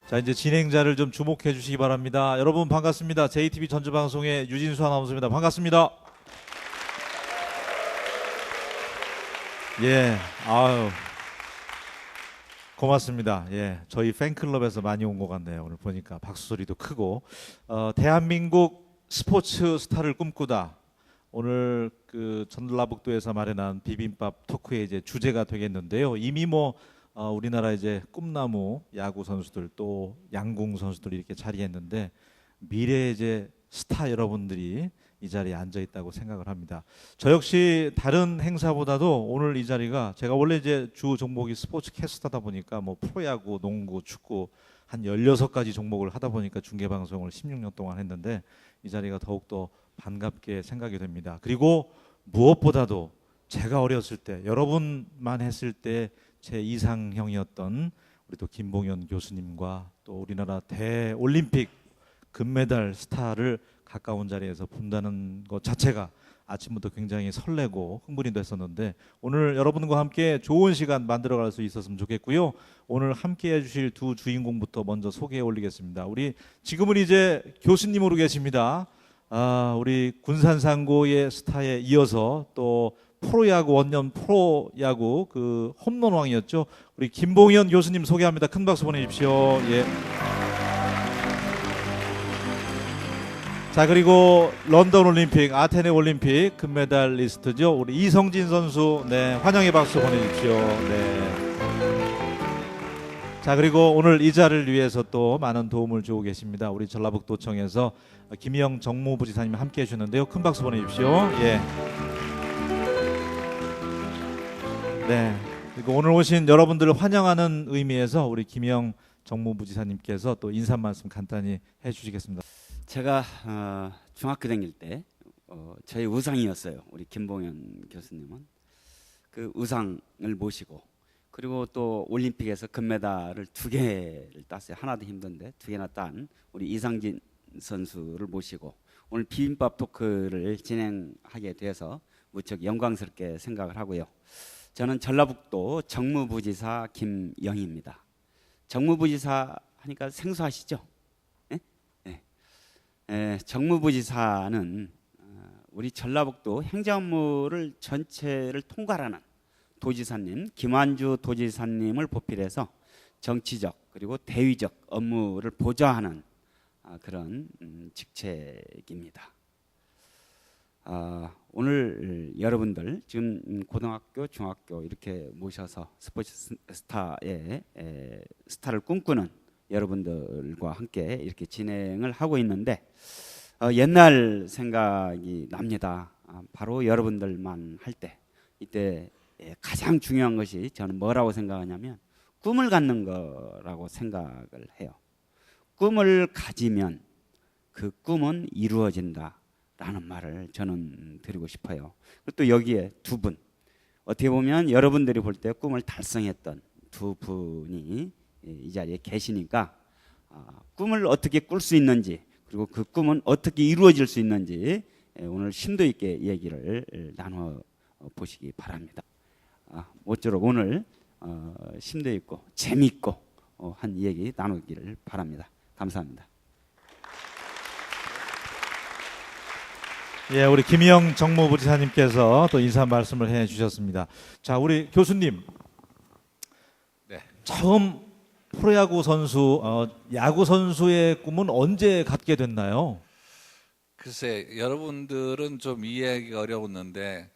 자, 이제 진행자를 좀 주목해 주시기 바랍니다. 여러분 반갑습니다. JTB 전주방송의 유진수 아나운서입니다. 반갑습니다. 예, 아유, 고맙습니다. 예, 저희 팬클럽에서 많이 온 것 같네요. 오늘 보니까 박수 소리도 크고, 대한민국 스포츠 스타를 꿈꾸다. 오늘 그 전라북도에서 마련한 비빔밥 토크의 이제 주제가 되겠는데요. 이미 우리나라 이제 꿈나무 야구 선수들 또 양궁 선수들이 이렇게 자리했는데 미래의 이제 스타 여러분들이 이 자리에 앉아 있다고 생각을 합니다. 저 역시 다른 행사보다도 오늘 이 자리가 제가 원래 이제 주 종목이 스포츠 캐스터다 보니까 프로야구, 농구, 축구 한 16가지 종목을 하다 보니까 중계 방송을 16년 동안 했는데 이 자리가 더욱더 반갑게 생각이 됩니다. 그리고 무엇보다도 제가 어렸을 때 여러분만 했을 때 제 이상형이었던 우리 또 김봉현 교수님과 또 우리나라 대올림픽 금메달 스타를 가까운 자리에서 본다는 것 자체가 아침부터 굉장히 설레고 흥분이 됐었는데 오늘 여러분과 함께 좋은 시간 만들어갈 수 있었으면 좋겠고요. 오늘 함께 해주실 두 주인공부터 먼저 소개해 올리겠습니다. 우리 지금은 이제 교수님으로 계십니다. 우리 군산상고의 스타에 이어서 또 프로야구 원년 프로야구 그 홈런왕이었죠. 우리 김봉현 교수님 소개합니다. 큰 박수 보내주십시오. 예. 자, 그리고 런던 올림픽, 아테네 올림픽 금메달리스트죠. 우리 이성진 선수, 네, 환영의 박수 보내주십시오. 네. 자, 그리고 오늘 이 자리를 위해서 또 많은 도움을 주고 계십니다. 우리 전라북도청에서 김희영 정무부지사님 함께 해주셨는데요. 큰 박수 보내주십시오. 예. 네. 그리고 오늘 오신 여러분들을 환영하는 의미에서 우리 김희영 정무부지사님께서 또 인사 말씀 간단히 해주시겠습니다. 제가 중학교 다닐 때 저희 우상이었어요. 우리 김봉현 교수님은 그 우상을 모시고 그리고 또 올림픽에서 금메달을 2개를 땄어요. 하나도 힘든데 2개나 딴 우리 이상진 선수를 모시고 오늘 비빔밥 토크를 진행하게 돼서 무척 영광스럽게 생각을 하고요. 저는 전라북도 정무부지사 김영희입니다. 정무부지사 하니까 생소하시죠? 정무부지사는 우리 전라북도 행정업무를 전체를 통괄하는 도지사님, 김완주 도지사님을 보필해서 정치적 그리고 대위적 업무를 보좌하는 그런 직책입니다. 오늘 여러분들 지금 고등학교, 중학교 이렇게 모셔서 스포츠 스타를 꿈꾸는 여러분들과 함께 이렇게 진행을 하고 있는데 옛날 생각이 납니다. 바로 여러분들만 할 때 이때 가장 중요한 것이 저는 뭐라고 생각하냐면 꿈을 갖는 거라고 생각을 해요. 꿈을 가지면 그 꿈은 이루어진다라는 말을 저는 드리고 싶어요. 그리고 또 여기에 두 분, 어떻게 보면 여러분들이 볼 때 꿈을 달성했던 두 분이 이 자리에 계시니까 꿈을 어떻게 꿀 수 있는지 그리고 그 꿈은 어떻게 이루어질 수 있는지 오늘 심도 있게 얘기를 나눠 보시기 바랍니다. 모쪼록 오늘 심도 있고 재미있고 한 얘기 나누기를 바랍니다. 감사합니다. 예, 우리 김희영 정무부지사님께서 또 인사 말씀을 해주셨습니다. 자, 우리 교수님, 네. 처음 프로야구 선수, 야구 선수의 꿈은 언제 갖게 됐나요? 글쎄, 여러분들은 좀 이해하기가 어려웠는데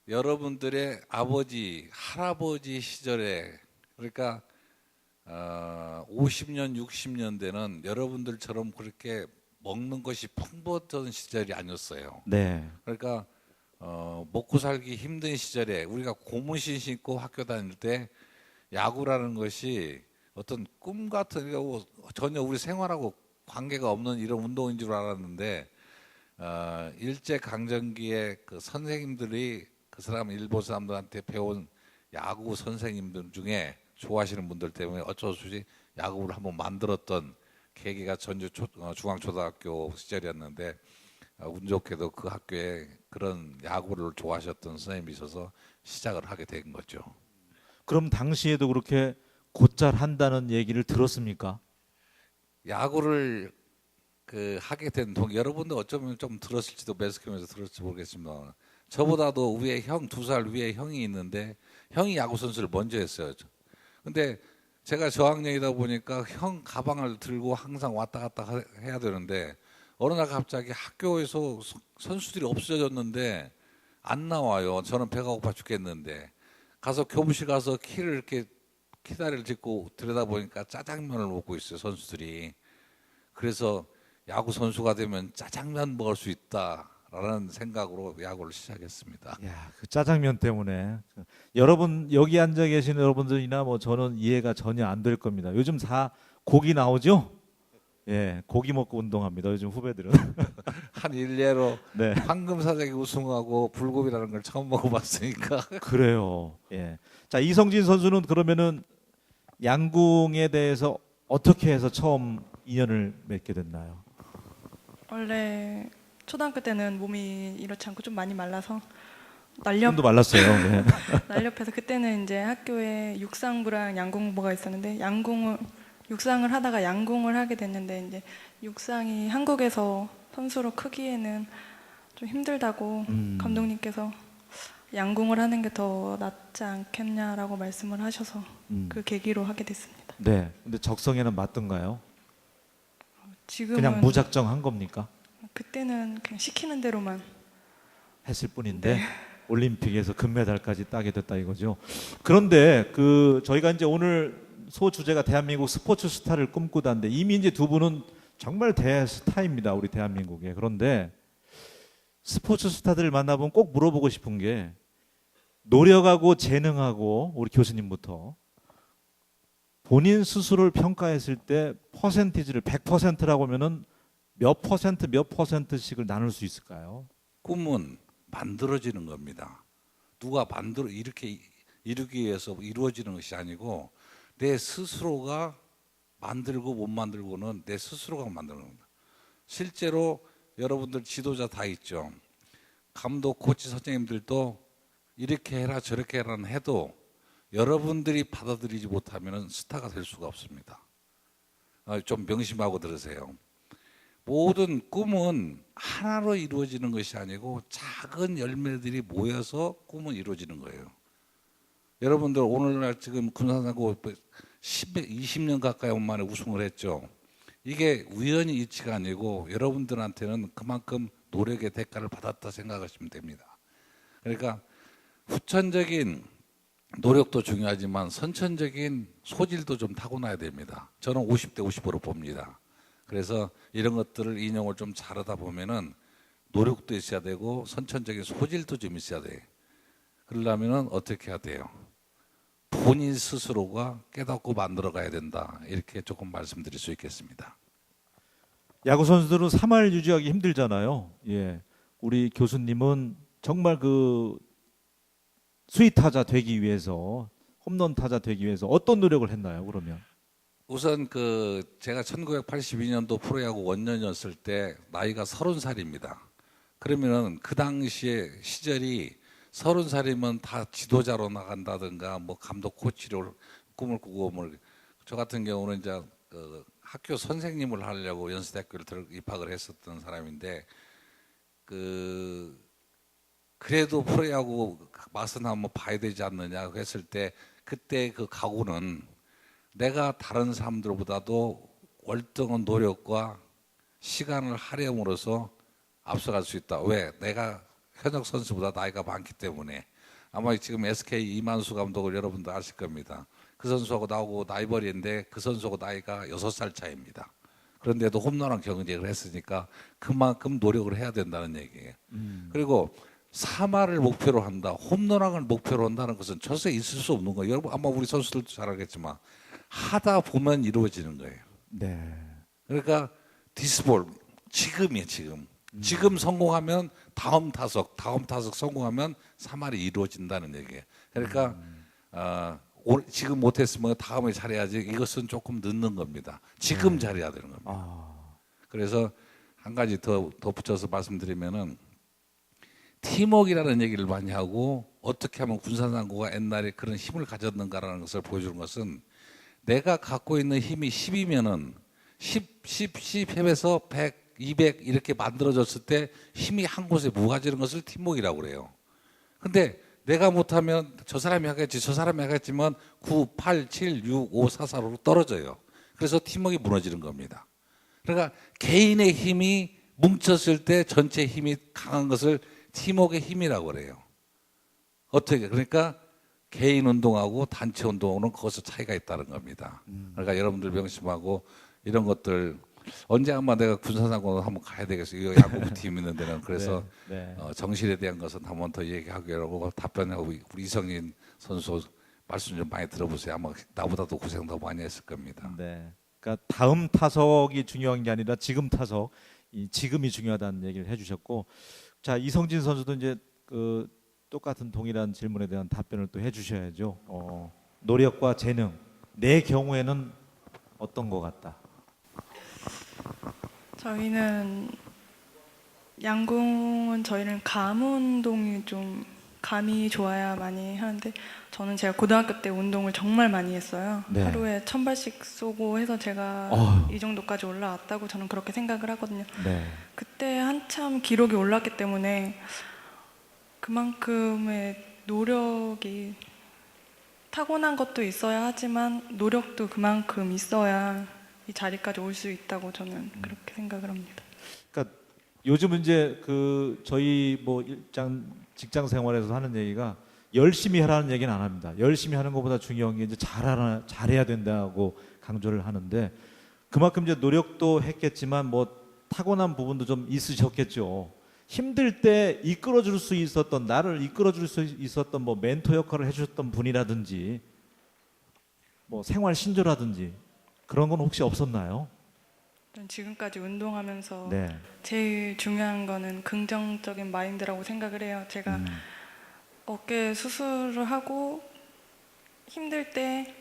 여러분들의 아버지, 할아버지 시절에 그러니까 50년, 60년대는 여러분들처럼 그렇게 먹는 것이 풍부했던 시절이 아니었어요. 네. 그러니까 먹고 살기 힘든 시절에 우리가 고무신 신고 학교 다닐 때 야구라는 것이 어떤 꿈 같은 전혀 우리 생활하고 관계가 없는 이런 운동인 줄 알았는데 일제 강점기에 그 선생님들이 그 사람 일본 사람들한테 배운 야구 선생님들 중에 좋아하시는 분들 때문에 어쩔 수 없이 야구를 한번 만들었던 계기가 전주 중앙초등학교 시절이었는데 운 좋게도 그 학교에 그런 야구를 좋아하셨던 선생님이 있어서 시작을 하게 된 거죠. 그럼 당시에도 그렇게 곧잘 한다는 얘기를 들었습니까? 야구를 하게 된 여러분들 어쩌면 좀 들었을지도 매스컴에서 들었을지 모르겠습니다. 저보다도 위에 형 2살 위에 형이 있는데 형이 야구 선수를 먼저 했어요. 근데 제가 저학년이다 보니까 형 가방을 들고 항상 왔다 갔다 해야 되는데 어느 날 갑자기 학교에서 선수들이 없어졌는데 안 나와요. 저는 배가 고파 죽겠는데 가서 교무실 가서 키를 이렇게 키다리를 짚고 들여다보니까 짜장면을 먹고 있어요, 선수들이. 그래서 야구 선수가 되면 짜장면 먹을 수 있다라는 생각으로 야구를 시작했습니다. 야, 그 짜장면 때문에 여러분 여기 앉아 계신 여러분들이나 뭐 저는 이해가 전혀 안 될 겁니다. 요즘 다 고기 나오죠? 예, 고기 먹고 운동합니다. 요즘 후배들은. 한 일례로 네, 황금사자기 우승하고 불고기라는 걸 처음 먹어봤으니까. 그래요. 예. 자, 이성진 선수는 그러면은 양궁에 대해서 어떻게 해서 처음 인연을 맺게 됐나요? 원래 초등학교 때는 몸이 이렇지 않고 좀 많이 말라서 손도 말랐어요. 네. 날렵해서 그때는 이제 학교에 육상부랑 양궁부가 있었는데 육상을 하다가 양궁을 하게 됐는데 이제 육상이 한국에서 선수로 크기에는 좀 힘들다고 감독님께서 양궁을 하는 게 더 낫지 않겠냐라고 말씀을 하셔서 그 계기로 하게 됐습니다. 네. 근데 적성에는 맞던가요? 지금은 그냥 무작정 한 겁니까? 그때는 그냥 시키는 대로만 했을 뿐인데 올림픽에서 금메달까지 따게 됐다 이거죠. 그런데 저희가 이제 오늘 소 주제가 대한민국 스포츠 스타를 꿈꾸다인데 이미 이제 두 분은 정말 대스타입니다. 우리 대한민국에. 그런데 스포츠 스타들을 만나보면 꼭 물어보고 싶은 게 노력하고 재능하고 우리 교수님부터 본인 스스로를 평가했을 때 퍼센티지를 100%라고 하면은 몇 퍼센트씩을 나눌 수 있을까요? 꿈은 만들어지는 겁니다. 누가 이렇게 이루기 위해서 이루어지는 것이 아니고 내 스스로가 만들고 못 만들고는 내 스스로가 만드는 겁니다. 실제로 여러분들 지도자 다 있죠. 감독, 코치 선생님들도 이렇게 해라 저렇게 해라는 해도 여러분들이 받아들이지 못하면 스타가 될 수가 없습니다. 좀 명심하고 들으세요. 모든 꿈은 하나로 이루어지는 것이 아니고 작은 열매들이 모여서 꿈은 이루어지는 거예요. 여러분들 오늘날 지금 군산사고 20년 가까이 만에 우승을 했죠. 이게 우연히 이치가 아니고 여러분들한테는 그만큼 노력의 대가를 받았다 생각하시면 됩니다. 그러니까 후천적인 노력도 중요하지만 선천적인 소질도 좀 타고나야 됩니다. 저는 50대 50으로 봅니다. 그래서 이런 것들을 인용을 좀 잘하다 보면은 노력도 있어야 되고 선천적인 소질도 좀 있어야 돼. 그러려면은 어떻게 해야 돼요? 본인 스스로가 깨닫고 만들어 가야 된다. 이렇게 조금 말씀드릴 수 있겠습니다. 야구 선수들은 3할 유지하기 힘들잖아요. 예. 우리 교수님은 정말 수위 타자 되기 위해서 홈런 타자 되기 위해서 어떤 노력을 했나요? 그러면 우선 제가 1982년도 프로야구 원년이었을 때 나이가 30살입니다. 그러면은 그 당시에 시절이 30살이면 다 지도자로 나간다든가 뭐 감독 코치로 꿈을 꾸고 저 같은 경우는 이제 학교 선생님을 하려고 연세대학교를 입학을 했었던 사람인데 그래도 프로야구 맛은 한번 봐야 되지 않느냐 했을 때 그때 그 각오는 내가 다른 사람들보다도 월등한 노력과 시간을 할애함으로써 앞서갈 수 있다. 왜? 내가 현역 선수보다 나이가 많기 때문에. 아마 지금 SK 이만수 감독을 여러분도 아실 겁니다. 그 선수하고 나하고 라이벌인데 그 선수하고 나이가 6살 차이입니다. 그런데도 홈런왕 경쟁을 했으니까 그만큼 노력을 해야 된다는 얘기예요. 그리고 3할을 목표로 한다. 홈런왕을 목표로 한다는 것은 절대 있을 수 없는 거예요. 여러분 아마 우리 선수들도 잘 알겠지만 하다 보면 이루어지는 거예요. 네. 그러니까 디스볼 지금이에요. 지금 성공하면 다음 타석 성공하면 3할이 이루어진다는 얘기예요. 그러니까 지금 못했으면 다음에 잘해야지. 이것은 조금 늦는 겁니다. 지금 잘해야 되는 겁니다. 그래서 한 가지 더 덧붙여서 말씀드리면은 팀워크라는 얘기를 많이 하고 어떻게 하면 군산상고가 옛날에 그런 힘을 가졌는가라는 것을 보여주는 것은 내가 갖고 있는 힘이 10이면은 10 해면서 100, 200 이렇게 만들어졌을 때 힘이 한 곳에 모아지는 것을 팀워크라고 그래요. 근데 내가 못하면 저 사람이 하겠지, 저 사람이 하겠지만 9, 8, 7, 6, 5, 4, 4로 떨어져요. 그래서 팀워크가 무너지는 겁니다. 그러니까 개인의 힘이 뭉쳤을 때 전체 힘이 강한 것을 팀워크의 힘이라고 그래요. 어떻게? 그러니까 개인 운동하고 단체 운동하고는 거기서 차이가 있다는 겁니다. 그러니까 여러분들 명심하고 이런 것들 언제 한번 내가 군사상공을 한번 가야 되겠어요. 이거 야구팀 있는 데는 그래서 네. 정신에 대한 것은 한 번 더 얘기하고 답변하고 우리 이성인 선수 말씀 좀 많이 들어보세요. 아마 나보다도 고생 더 많이 했을 겁니다. 네. 그러니까 다음 타석이 중요한 게 아니라 지금 타석, 이 지금이 중요하다는 얘기를 해주셨고, 자 이성진 선수도 이제 그 똑같은 동일한 질문에 대한 답변을 또 해주셔야죠. 노력과 재능, 내 경우에는 어떤 것 같다? 저희는 양궁은 저희는 감 운동이 좀 감이 좋아야 많이 하는데 저는 제가 고등학교 때 운동을 정말 많이 했어요. 네. 하루에 1000발씩 쏘고 해서 제가 어휴. 이 정도까지 올라왔다고 저는 그렇게 생각을 하거든요. 네. 그때 한참 기록이 올랐기 때문에 그만큼의 노력이 타고난 것도 있어야 하지만 노력도 그만큼 있어야 이 자리까지 올 수 있다고 저는 그렇게 생각을 합니다. 그러니까 요즘 이제 그 저희 뭐 직장 생활에서 하는 얘기가 열심히 하라는 얘기는 안 합니다. 열심히 하는 것보다 중요한 게 이제 잘해야 된다고 강조를 하는데 그만큼 이제 노력도 했겠지만 뭐 타고난 부분도 좀 있으셨겠죠. 힘들 때 이끌어줄 수 있었던 나를 이끌어줄 수 있었던 뭐 멘토 역할을 해주셨던 분이라든지 뭐 생활 신조라든지 그런 건 혹시 없었나요? 전 지금까지 운동하면서 네. 제일 중요한 거는 긍정적인 마인드라고 생각을 해요. 제가 어깨 수술을 하고 힘들 때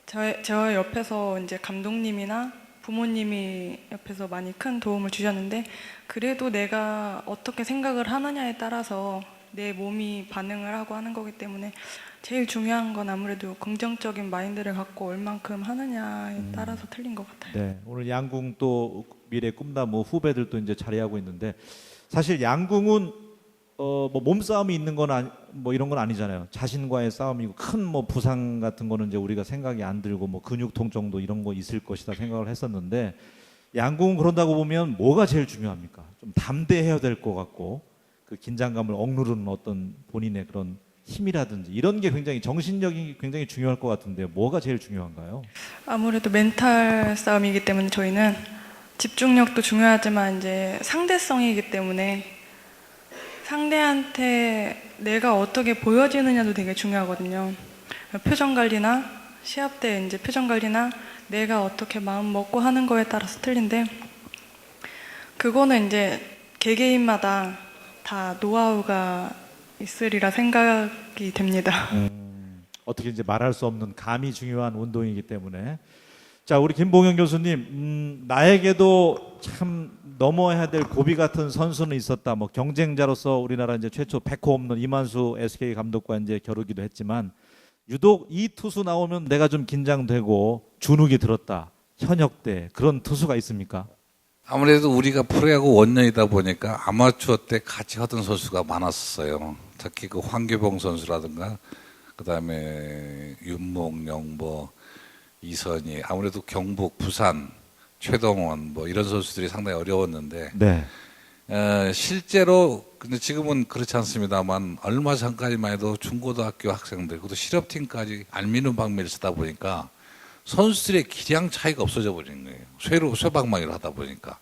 저 옆에서 이제 감독님이나 부모님이 옆에서 많이 큰 도움을 주셨는데 그래도 내가 어떻게 생각을 하느냐에 따라서 내 몸이 반응을 하고 하는 거기 때문에 제일 중요한 건 아무래도 긍정적인 마인드를 갖고 얼만큼 하느냐에 따라서 틀린 것 같아요. 네, 오늘 양궁 또 미래 꿈나무 후배들도 이제 자리하고 있는데 사실 양궁은 뭐 몸싸움이 있는 건 뭐 이런 건 아니잖아요. 자신과의 싸움이고 큰 뭐 부상 같은 거는 이제 우리가 생각이 안 들고 뭐 근육통 정도 이런 거 있을 것이다 생각을 했었는데 양궁은 그런다고 보면 뭐가 제일 중요합니까? 좀 담대해야 될 것 같고 그 긴장감을 억누르는 어떤 본인의 그런 힘이라든지 이런 게 굉장히 정신력이 굉장히 중요할 것 같은데 뭐가 제일 중요한가요? 아무래도 멘탈 싸움이기 때문에 저희는 집중력도 중요하지만 이제 상대성이기 때문에 상대한테 내가 어떻게 보여지느냐도 되게 중요하거든요. 표정 관리나 시합 때 이제 표정 관리나 내가 어떻게 마음 먹고 하는 거에 따라서 틀린데 그거는 이제 개개인마다 다 노하우가 있으리라 생각이 됩니다. 어떻게 이제 말할 수 없는 감이 중요한 운동이기 때문에 자 우리 김봉현 교수님 나에게도 참 넘어야 될 고비 같은 선수는 있었다. 뭐 경쟁자로서 우리나라 이제 최초 100호 없는 이만수 SK 감독과 이제 겨루기도 했지만 유독 이 투수 나오면 내가 좀 긴장되고 주눅이 들었다. 현역 때 그런 투수가 있습니까? 아무래도 우리가 프로야구 원년이다 보니까 아마추어 때 같이 하던 선수가 많았었어요. 특히 그 황교봉 선수라든가 그다음에 윤목영 뭐 이선희 아무래도 경북 부산 최동원 뭐 이런 선수들이 상당히 어려웠는데 네. 실제로 근데 지금은 그렇지 않습니다만 얼마 전까지만 해도 중고등학교 학생들 그것도 실업팀까지 알미늄 방미를 쓰다 보니까 선수들의 기량 차이가 없어져 버린 거예요. 쇠방망이를 하다 보니까.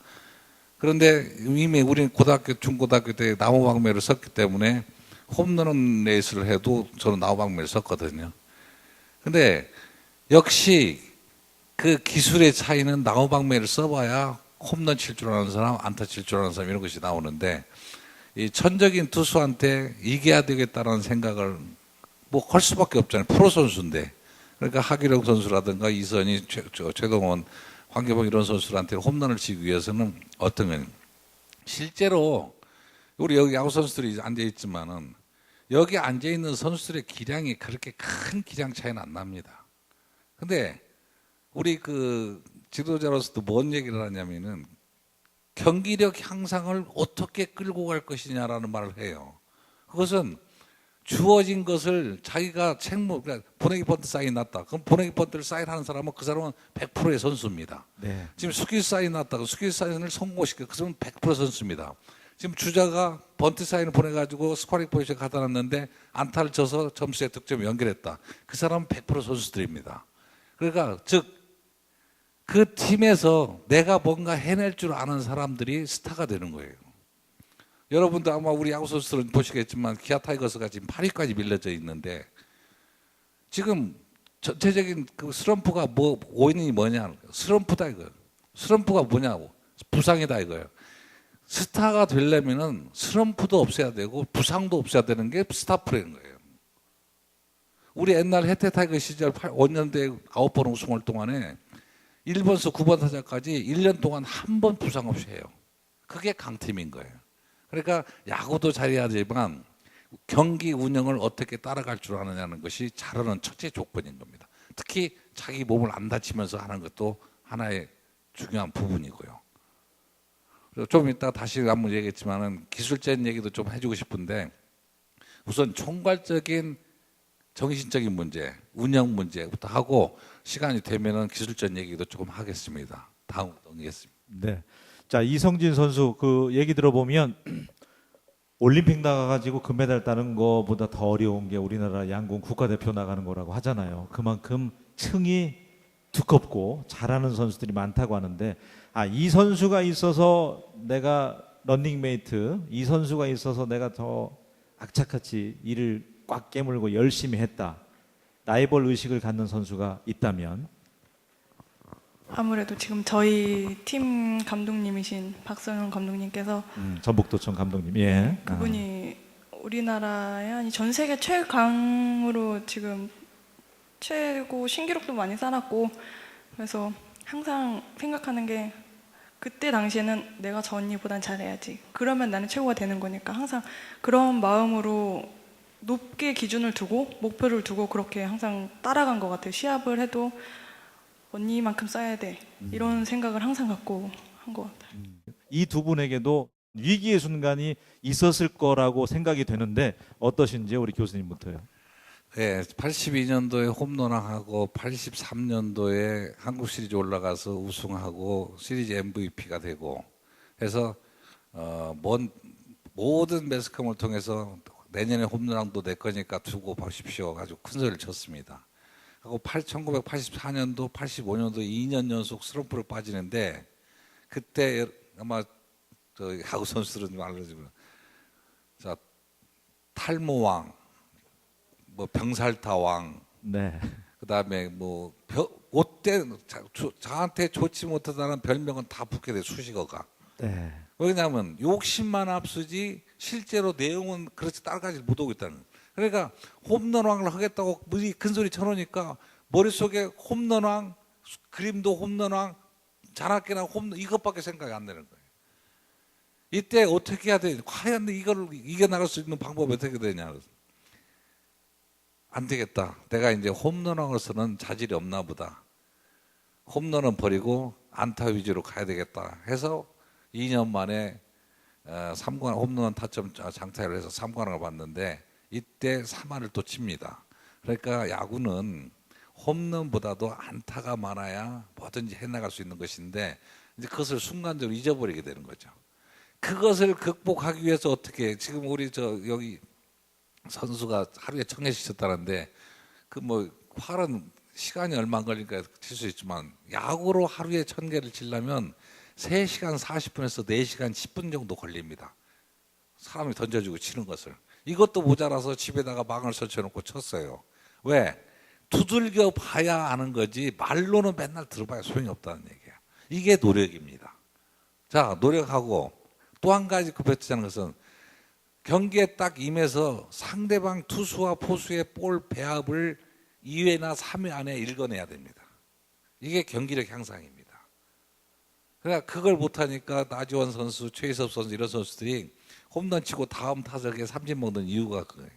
그런데 이미 우리는 고등학교, 중고등학교 때 나무방매를 썼기 때문에 홈런 레이스를 해도 저는 나무방매를 썼거든요. 근데 역시 그 기술의 차이는 나무방매를 써봐야 홈런 칠 줄 아는 사람, 안타 칠 줄 아는 사람 이런 것이 나오는데 이 천적인 투수한테 이겨야 되겠다는 생각을 뭐 할 수밖에 없잖아요. 프로 선수인데. 그러니까 하기룡 선수라든가 이선희, 최동원, 황교봉 이런 선수들한테 홈런을 치기 위해서는 어떤 건 실제로 우리 여기 야구 선수들이 앉아 있지만은 여기 앉아 있는 선수들의 기량이 그렇게 큰 기량 차이는 안 납니다. 근데 우리 그 지도자로서도 뭔 얘기를 하냐면은 경기력 향상을 어떻게 끌고 갈 것이냐라는 말을 해요. 그것은 주어진 것을 자기가 그러니까 보내기 번트 사인 났다. 그럼 보내기 번트를 사인하는 사람은 그 사람은 100%의 선수입니다. 네. 지금 스퀴즈 사인 났다. 그 스퀴즈 사인을 성공시켜 그 사람은 100% 선수입니다. 지금 주자가 번트 사인을 보내가지고 스코어링 포지션 갖다 놨는데 안타를 쳐서 점수에 득점을 연결했다. 그 사람은 100% 선수들입니다. 그러니까 즉 그 팀에서 내가 뭔가 해낼 줄 아는 사람들이 스타가 되는 거예요. 여러분도 아마 우리 야구 선수들은 보시겠지만 기아 타이거스가 지금 8위까지 밀려져 있는데 지금 전체적인 그 슬럼프가 원인이 뭐냐? 슬럼프다 이거예요. 슬럼프가 뭐냐고? 부상이다 이거예요. 스타가 되려면은 슬럼프도 없애야 되고 부상도 없애야 되는 게 스타 플레이인 거예요. 우리 옛날 해태 타이거 시절 5년대 9번 우승할 동안에 1번서 9번 타자까지 1년 동안 한 번 부상 없이 해요. 그게 강팀인 거예요. 그러니까 야구도 잘해야 되지만 경기 운영을 어떻게 따라갈 줄 아느냐는 것이 잘하는 첫째 조건인 겁니다. 특히 자기 몸을 안 다치면서 하는 것도 하나의 중요한 부분이고요. 그리고 좀 이따 다시 한번 얘기했지만은 기술적인 얘기도 좀 해주고 싶은데 우선 총괄적인 정신적인 문제, 운영 문제부터 하고 시간이 되면은 기술적인 얘기도 조금 하겠습니다. 다음으로 넘기겠습니다. 네. 자, 이성진 선수 그 얘기 들어보면 올림픽 나가가지고 금메달 따는 거보다 더 어려운 게 우리나라 양궁 국가대표 나가는 거라고 하잖아요. 그만큼 층이 두껍고 잘하는 선수들이 많다고 하는데 이 선수가 있어서 내가 런닝메이트, 이 선수가 있어서 내가 더 악착같이 일을 꽉 깨물고 열심히 했다. 라이벌 의식을 갖는 선수가 있다면 아무래도 지금 저희 팀 감독님이신 박성현 감독님께서 전북도청 감독님, 예, 그분이 우리나라의 아니 전 세계 최강으로 지금 최고 신기록도 많이 쌓았고 그래서 항상 생각하는 게 그때 당시에는 내가 저 언니보단 잘해야지. 그러면 나는 최고가 되는 거니까 항상 그런 마음으로 높게 기준을 두고 목표를 두고 그렇게 항상 따라간 것 같아요. 시합을 해도 언니만큼 쌓아야 돼. 이런 생각을 항상 갖고 한 것 같아요. 이 두 분에게도 위기의 순간이 있었을 거라고 생각이 되는데 어떠신지 우리 교수님부터요. 네, 82년도에 홈런왕하고 83년도에 한국 시리즈 올라가서 우승하고 시리즈 MVP가 되고 해서 모든 매스컴을 통해서 내년에 홈런왕도 내 거니까 두고 보십시오 가지고 큰 소리를 쳤습니다. 하고 1984년도, 85년도 2년 연속 슬럼프를 빠지는데 그때 아마 저 야구 선수들은 말하지만 자 탈모왕, 뭐 병살타왕, 네. 그다음에 뭐 그때 저한테 좋지 못하다는 별명은 다 붙게 돼 수식어가. 네. 왜냐하면 욕심만 앞서지 실제로 내용은 그렇게 따라가지 못하고 있다는 거예요. 그러니까 홈런왕을 하겠다고 무리 큰 소리 쳐놓으니까 머릿속에 홈런왕, 그림도 홈런왕, 자나깨나 홈런 이것밖에 생각이 안 나는 거예요. 이때 어떻게 해야 돼? 과연 이걸 이겨나갈 수 있는 방법이 어떻게 되냐? 안 되겠다. 내가 이제 홈런왕으로서는 자질이 없나 보다. 홈런은 버리고 안타 위주로 가야 되겠다 해서 2년 만에 3관 홈런 타점 장타를 해서 3관왕을 받는데 이때 3할을 또 칩니다. 그러니까 야구는 홈런보다도 안타가 많아야 뭐든지 해나갈 수 있는 것인데 이제 그것을 순간적으로 잊어버리게 되는 거죠. 그것을 극복하기 위해서 어떻게 지금 우리 여기 선수가 하루에 1000개씩 쳤다는데 그 뭐 활은 시간이 얼마 안 걸리니까 칠 수 있지만 야구로 하루에 1000개를 치려면 3시간 40분에서 4시간 10분 정도 걸립니다. 사람이 던져주고 치는 것을. 이것도 모자라서 집에다가 망을 설쳐놓고 쳤어요. 왜? 두들겨 봐야 아는 거지 말로는 맨날 들어봐야 소용이 없다는 얘기야. 이게 노력입니다. 자, 노력하고 또 한 가지 급했다는 것은 경기에 딱 임해서 상대방 투수와 포수의 볼 배합을 2회나 3회 안에 읽어내야 됩니다. 이게 경기력 향상입니다. 그러니까 그걸 못하니까 나지원 선수, 최희섭 선수 이런 선수들이 홈런 치고 다음 타석에 삼진 먹는 이유가 그거예요.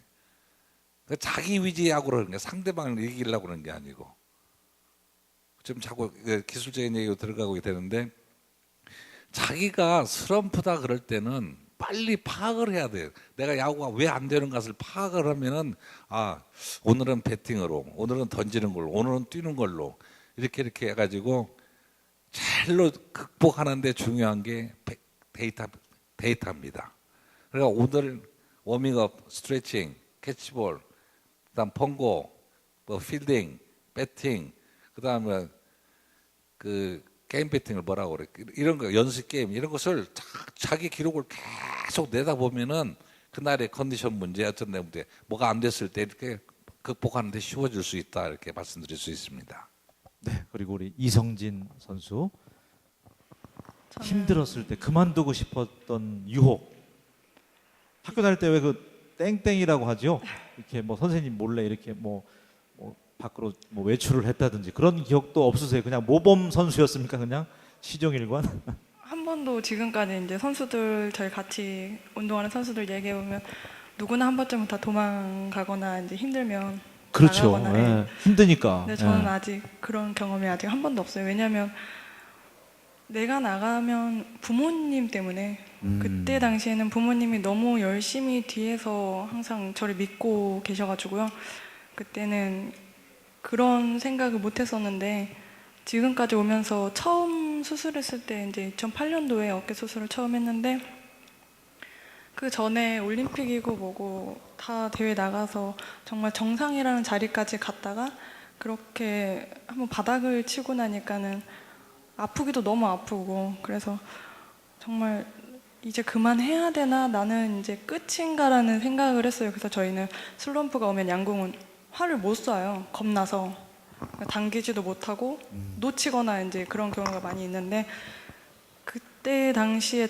그러니까 자기 위주의 야구를 하는 게 상대방을 이기려고 그러는 게 아니고 좀 자꾸 기술적인 얘기로 들어가고 되는데 자기가 슬럼프다 그럴 때는 빨리 파악을 해야 돼요. 내가 야구가 왜 안 되는 것을 파악을 하면은 아 오늘은 배팅으로, 오늘은 던지는 걸로, 오늘은 뛰는 걸로 이렇게 해가지고 잘로 극복하는데 중요한 게 데이터입니다. 그러니까 오늘 워밍업, 스트레칭, 캐치볼, 그다음 펑고, 뭐 필딩, 배팅, 그다음에 그 게임 배팅을 뭐라고 그래? 이런 거 연습 게임 이런 것을 자기 기록을 계속 내다 보면은 그날의 컨디션 문제, 어떤 문제, 뭐가 안 됐을 때 이렇게 극복하는데 쉬워질 수 있다 이렇게 말씀드릴 수 있습니다. 네, 그리고 우리 이성진 선수 저는 힘들었을 때 그만두고 싶었던 유혹. 학교 다닐 때 왜 그 땡땡이라고 하죠? 이렇게 뭐 선생님 몰래 이렇게 뭐 밖으로 뭐 외출을 했다든지 그런 기억도 없으세요? 그냥 모범 선수였습니까? 그냥 시종일관? 한 번도 지금까지 이제 선수들 저희 같이 운동하는 선수들 얘기해 보면 누구나 한 번쯤은 다 도망가거나 이제 힘들면 그렇죠. 나가거나 예. 힘드니까. 근데 저는 예. 아직 그런 경험이 아직 한 번도 없어요. 왜냐하면 내가 나가면 부모님 때문에 그때 당시에는 부모님이 너무 열심히 뒤에서 항상 저를 믿고 계셔가지고요. 그때는 그런 생각을 못 했었는데 지금까지 오면서 처음 수술했을 때 이제 2008년도에 어깨 수술을 처음 했는데 그 전에 올림픽이고 뭐고 다 대회 나가서 정말 정상이라는 자리까지 갔다가 그렇게 한번 바닥을 치고 나니까는 아프기도 너무 아프고 그래서 정말 이제 그만해야 되나 나는 이제 끝인가라는 생각을 했어요. 그래서 저희는 슬럼프가 오면 양궁은 활을 못 쏴요. 겁나서 당기지도 못하고 놓치거나 이제 그런 경우가 많이 있는데 그때 당시에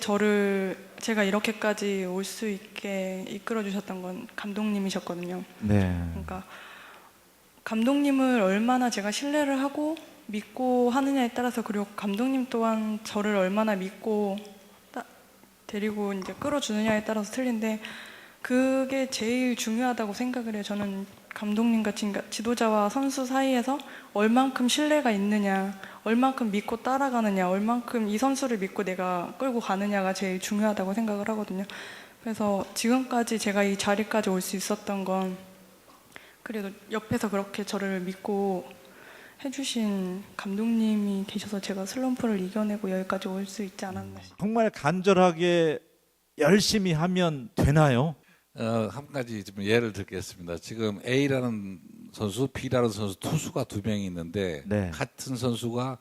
제가 이렇게까지 올 수 있게 이끌어 주셨던 건 감독님이셨거든요. 네. 그러니까 감독님을 얼마나 제가 신뢰를 하고 믿고 하느냐에 따라서 그리고 감독님 또한 저를 얼마나 믿고 데리고 이제 끌어주느냐에 따라서 틀린데 그게 제일 중요하다고 생각을 해요. 저는 감독님과 지도자와 선수 사이에서 얼만큼 신뢰가 있느냐, 얼만큼 믿고 따라가느냐, 얼만큼 이 선수를 믿고 내가 끌고 가느냐가 제일 중요하다고 생각을 하거든요. 그래서 지금까지 제가 이 자리까지 올 수 있었던 건 그래도 옆에서 그렇게 저를 믿고 해주신 감독님이 계셔서 제가 슬럼프를 이겨내고 여기까지 올 수 있지 않았나 싶어요. 정말 간절하게 열심히 하면 되나요? 한 가지 좀 예를 들겠습니다. 지금 A라는 선수, B라는 선수 투수가 두 명이 있는데 네. 같은 선수가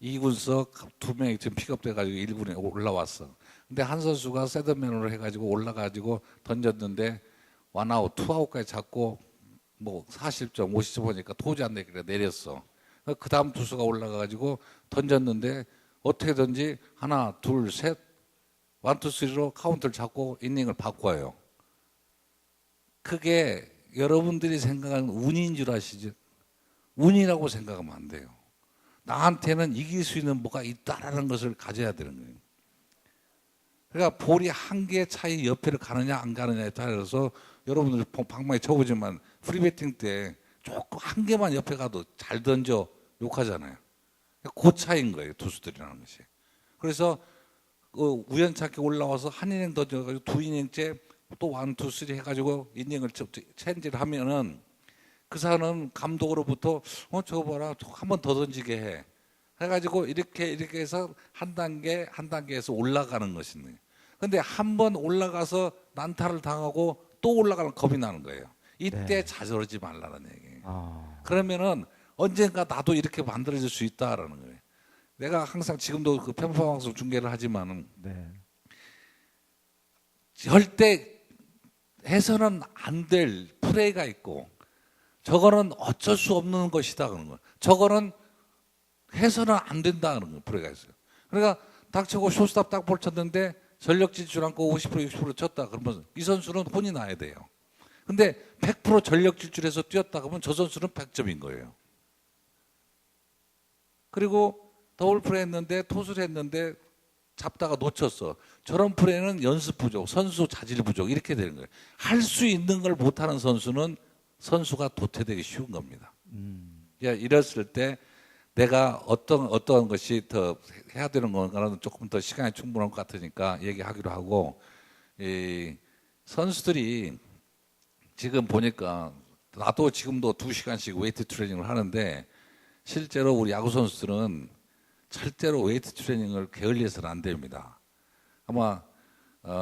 2군석 두 명이 지금 픽업돼가지고 1군에 올라왔어. 근데 한 선수가 세드맨으로 해가지고 올라가지고 던졌는데 원아웃, 투아웃까지 잡고 뭐 40점, 50점 보니까 도저히 안 되길래 내렸어. 그 다음 투수가 올라가가지고 던졌는데 어떻게든지 하나, 둘, 셋, 1, 2, 3로 카운트를 잡고 이닝을 바꿔요. 그게 여러분들이 생각하는 운인 줄 아시죠? 운이라고 생각하면 안 돼요. 나한테는 이길 수 있는 뭐가 있다라는 것을 가져야 되는 거예요. 그러니까 볼이 한 개 차이 옆에를 가느냐 안 가느냐에 따라서 여러분들 방망이 쳐보지만 프리배팅 때 조금 한 개만 옆에 가도 잘 던져 욕하잖아요. 그 차이인 거예요, 투수들이라는 것이. 그래서 우연찮게 올라와서 한 이닝 던져가지고 두 이닝째 또 1, 2, 3 해가지고 이닝을 체인지를 하면은 그 사람은 감독으로부터 저거 봐라 한 번 더 던지게 해 해가지고 이렇게 해서 한 단계에서 올라가는 것이네. 근데 한 번 올라가서 난타를 당하고 또 올라가는 겁이 나는 거예요. 이때 네. 자저러지 말라는 얘기예요. 아, 그러면은 언젠가 나도 이렇게 만들어질 수 있다라는 거예요. 내가 항상 지금도 그 편파 방송 중계를 하지만은 네. 절대 해서는 안 될 플레이가 있고 저거는 어쩔 수 없는 것이다 그런 거. 저거는 해서는 안 된다 그런 거 플레이가 있어요. 그러니까 닥치고 쇼스탑 딱 볼 쳤는데 전력 질주 않고 50% 60% 쳤다 그러면 이 선수는 혼이 나야 돼요. 근데 100% 전력 질주해서 뛰었다 그러면 저 선수는 100점인 거예요. 그리고 더블 플레이 했는데 토수를 했는데 잡다가 놓쳤어. 저런 플레이는 연습 부족, 선수 자질 부족 이렇게 되는 거예요. 할 수 있는 걸 못하는 선수는 선수가 도태되기 쉬운 겁니다. 이랬을 때 내가 어떤 것이 더 해야 되는 건가는 조금 더 시간이 충분할 것 같으니까 얘기하기로 하고, 이 선수들이 지금 보니까 나도 지금도 2시간씩 웨이트 트레이닝을 하는데 실제로 우리 야구 선수들은 절대로 웨이트 트레이닝을 게을리해서는 안 됩니다. 아마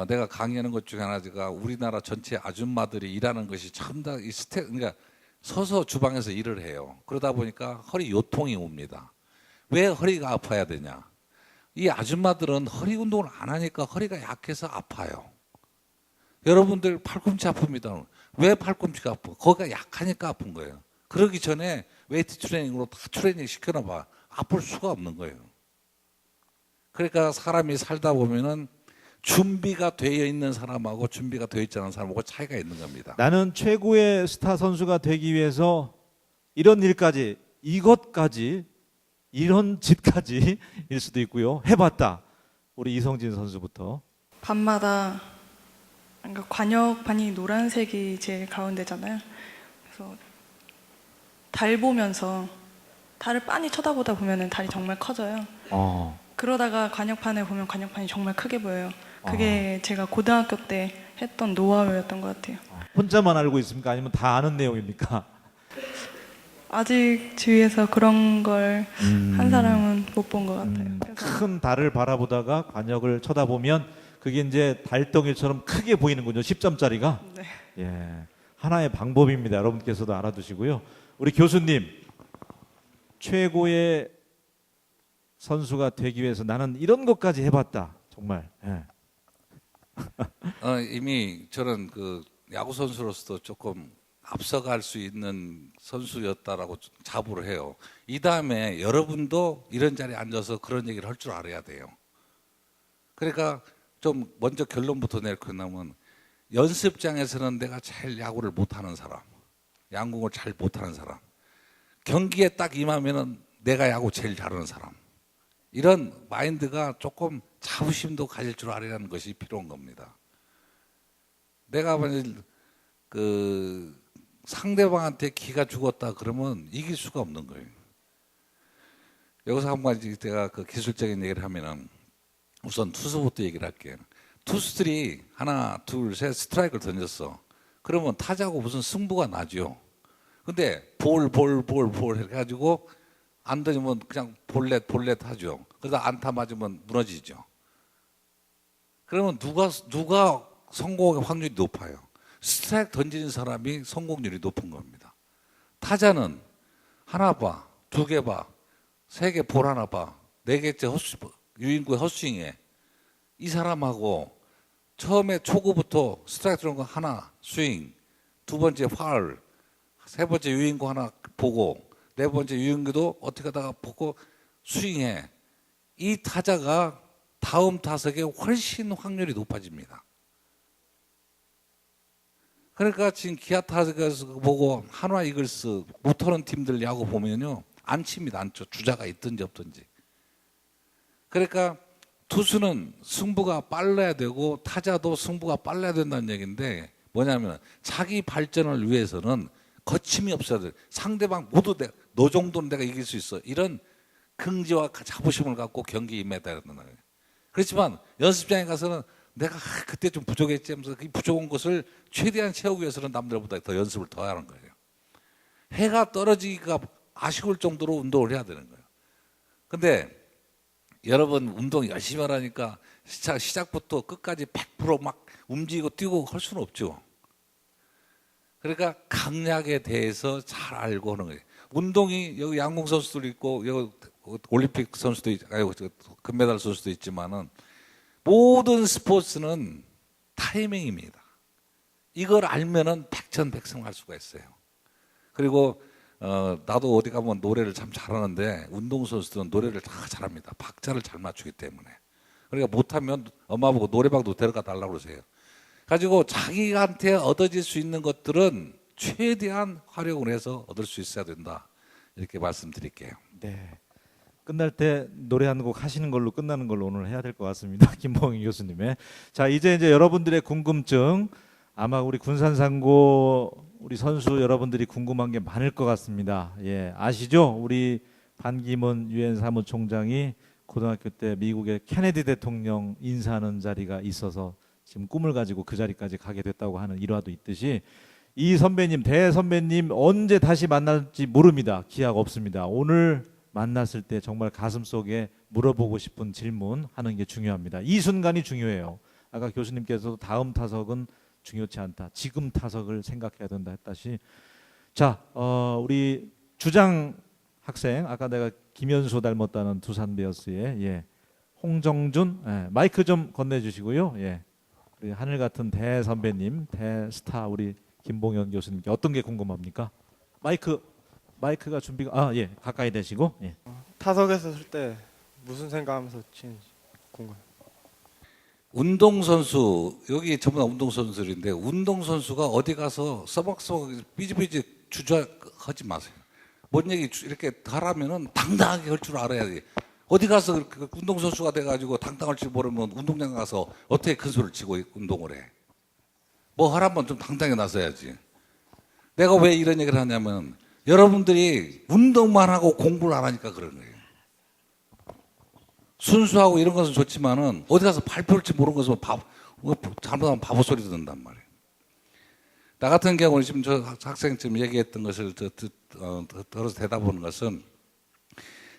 내가 강의하는 것 중에 하나가 우리나라 전체 아줌마들이 일하는 것이 전부 다 그러니까 서서 주방에서 일을 해요. 그러다 보니까 허리 요통이 옵니다. 왜 허리가 아파야 되냐? 이 아줌마들은 허리 운동을 안 하니까 허리가 약해서 아파요. 여러분들 팔꿈치 아픕니다. 왜 팔꿈치가 아파? 거기가 약하니까 아픈 거예요. 그러기 전에 웨이트 트레이닝으로 다 트레이닝 시켜놔봐. 아플 수가 없는 거예요. 그러니까 사람이 살다 보면은 준비가 되어 있는 사람하고 준비가 되어 있지 않은 사람하고 차이가 있는 겁니다. 나는 최고의 스타 선수가 되기 위해서 이런 일까지, 이것까지, 이런 짓까지 일 수도 있고요. 해봤다. 우리 이성진 선수부터. 밤마다 그러니까 관역판이 노란색이 제일 가운데잖아요. 그래서 달 보면서 달을 빤히 쳐다보다 보면은 달이 정말 커져요. 그러다가 관역판을 보면 관역판이 정말 크게 보여요. 그게 제가 고등학교 때 했던 노하우였던 것 같아요. 혼자만 알고 있습니까? 아니면 다 아는 내용입니까? 아직 주위에서 그런 걸 한 사람은 못 본 것 같아요. 그래서 큰 달을 바라보다가 관역을 쳐다보면 그게 이제 달덩이처럼 크게 보이는군요. 10점짜리가. 네. 예, 하나의 방법입니다. 여러분께서도 알아두시고요. 우리 교수님, 최고의 선수가 되기 위해서 나는 이런 것까지 해봤다. 정말. 예. 이미 저는 그 야구 선수로서도 조금 앞서갈 수 있는 선수였다라고 자부를 해요. 이 다음에 여러분도 이런 자리에 앉아서 그런 얘기를 할 줄 알아야 돼요. 그러니까 좀 먼저 결론부터 내놓고 나면 연습장에서는 내가 제일 야구를 못하는 사람, 양궁을 잘 못하는 사람, 경기에 딱 임하면은 내가 야구 제일 잘하는 사람, 이런 마인드가 조금 자부심도 가질 줄 알아야하는 것이 필요한 겁니다. 내가 만약 그 상대방한테 기가 죽었다 그러면 이길 수가 없는 거예요. 여기서 한 가지 제가 그 기술적인 얘기를 하면은 우선 투수부터 얘기를 할게요. 투수들이 하나, 둘, 셋 스트라이크를 던졌어. 그러면 타자하고 무슨 승부가 나죠. 근데 볼 해가지고 안 던지면 그냥 볼넷 하죠. 그러다 안타 맞으면 무너지죠. 그러면 누가 성공할 확률이 높아요? 스트라이크 던지는 사람이 성공률이 높은 겁니다. 타자는 하나 봐, 두 개 봐, 세 개 볼 하나 봐, 네 개째 유인구의 헛스윙에 이 사람하고 처음에 초구부터 스트라이크 들어온 거 하나 스윙, 두 번째 파울, 세 번째 유인구 하나 보고 네 번째 유인구도 어떻게 하다가 보고 스윙해. 이 타자가 다음 타석에 훨씬 확률이 높아집니다. 그러니까 지금 기아 타석에서 보고 한화 이글스 못하는 팀들 야구 보면요 안 칩니다. 안 쳐. 주자가 있든지 없든지. 그러니까 투수는 승부가 빨라야 되고 타자도 승부가 빨라야 된다는 얘기인데 뭐냐면 자기 발전을 위해서는 거침이 없어야 돼. 상대방 모두 너 정도는 내가 이길 수 있어. 이런 긍지와 자부심을 갖고 경기에 임해야 된다는 거예요. 그렇지만 연습장에 가서는 내가 그때 좀 부족했지 하면서 그 부족한 것을 최대한 채우기 위해서는 남들보다 더 연습을 더 하는 거예요. 해가 떨어지기가 아쉬울 정도로 운동을 해야 되는 거예요. 근데 여러분 운동 열심히 하라니까 시작부터 끝까지 100% 막 움직이고 뛰고 할 수는 없죠. 그러니까 강약에 대해서 잘 알고 하는 거예요. 운동이 여기 양궁 선수도 있고 여기 올림픽 선수도 금메달 선수도 있지만은 모든 스포츠는 타이밍입니다. 이걸 알면은 백전백승할 수가 있어요. 그리고 나도 어디 가면 노래를 참 잘하는데 운동선수들은 노래를 다 잘합니다. 박자를 잘 맞추기 때문에. 그러니까 못하면 엄마 보고 노래방도 데려가 달라고 그러세요. 가지고 자기한테 얻어질 수 있는 것들은 최대한 활용을 해서 얻을 수 있어야 된다. 이렇게 말씀드릴게요. 네. 끝날 때 노래 한 곡 하시는 걸로 끝나는 걸로 오늘 해야 될 것 같습니다. 김봉희 교수님의. 자, 이제 여러분들의 궁금증, 아마 우리 군산상고 우리 선수 여러분들이 궁금한 게 많을 것 같습니다. 예, 아시죠? 우리 반기문 유엔 사무총장이 고등학교 때 미국의 케네디 대통령 인사하는 자리가 있어서 지금 꿈을 가지고 그 자리까지 가게 됐다고 하는 일화도 있듯이 이 선배님, 대선배님 언제 다시 만날지 모릅니다. 기약 없습니다. 오늘 만났을 때 정말 가슴속에 물어보고 싶은 질문 하는 게 중요합니다. 이 순간이 중요해요. 아까 교수님께서도 다음 타석은 중요치 않다. 지금 타석을 생각해야 된다 했다시. 자, 우리 주장 학생, 아까 내가 김현수 닮았다는 두산 베어스의 홍정준, 마이크 좀 건네주시고요. 우리 하늘 같은 대선배님, 대스타 우리 김봉현 교수님께 어떤 게 궁금합니까? 마이크가 준비가 가까이 대시고. 타석에서 쓸 때 무슨 생각하면서 치는지 궁금해요. 운동선수, 여기 전부 다 운동선수들인데 운동선수가 어디 가서 써먹써먹 삐지삐지 주저하지 마세요. 뭔 얘기 이렇게 하라면은 당당하게 할 줄 알아야 돼. 어디 가서 운동선수가 돼가지고 당당할 줄 모르면 운동장 가서 어떻게 큰 소리를 치고 운동을 해. 뭐 하라면 좀 당당히 나서야지. 내가 왜 이런 얘기를 하냐면 여러분들이 운동만 하고 공부를 안 하니까 그런 거예요. 순수하고 이런 것은 좋지만은 어디 가서 발표를 지 모르는 것은 잘못하면 바보 소리 듣는단 말이에요. 나 같은 경우는 지금 저 학생 지금 얘기했던 것을 들어서 대답하는 것은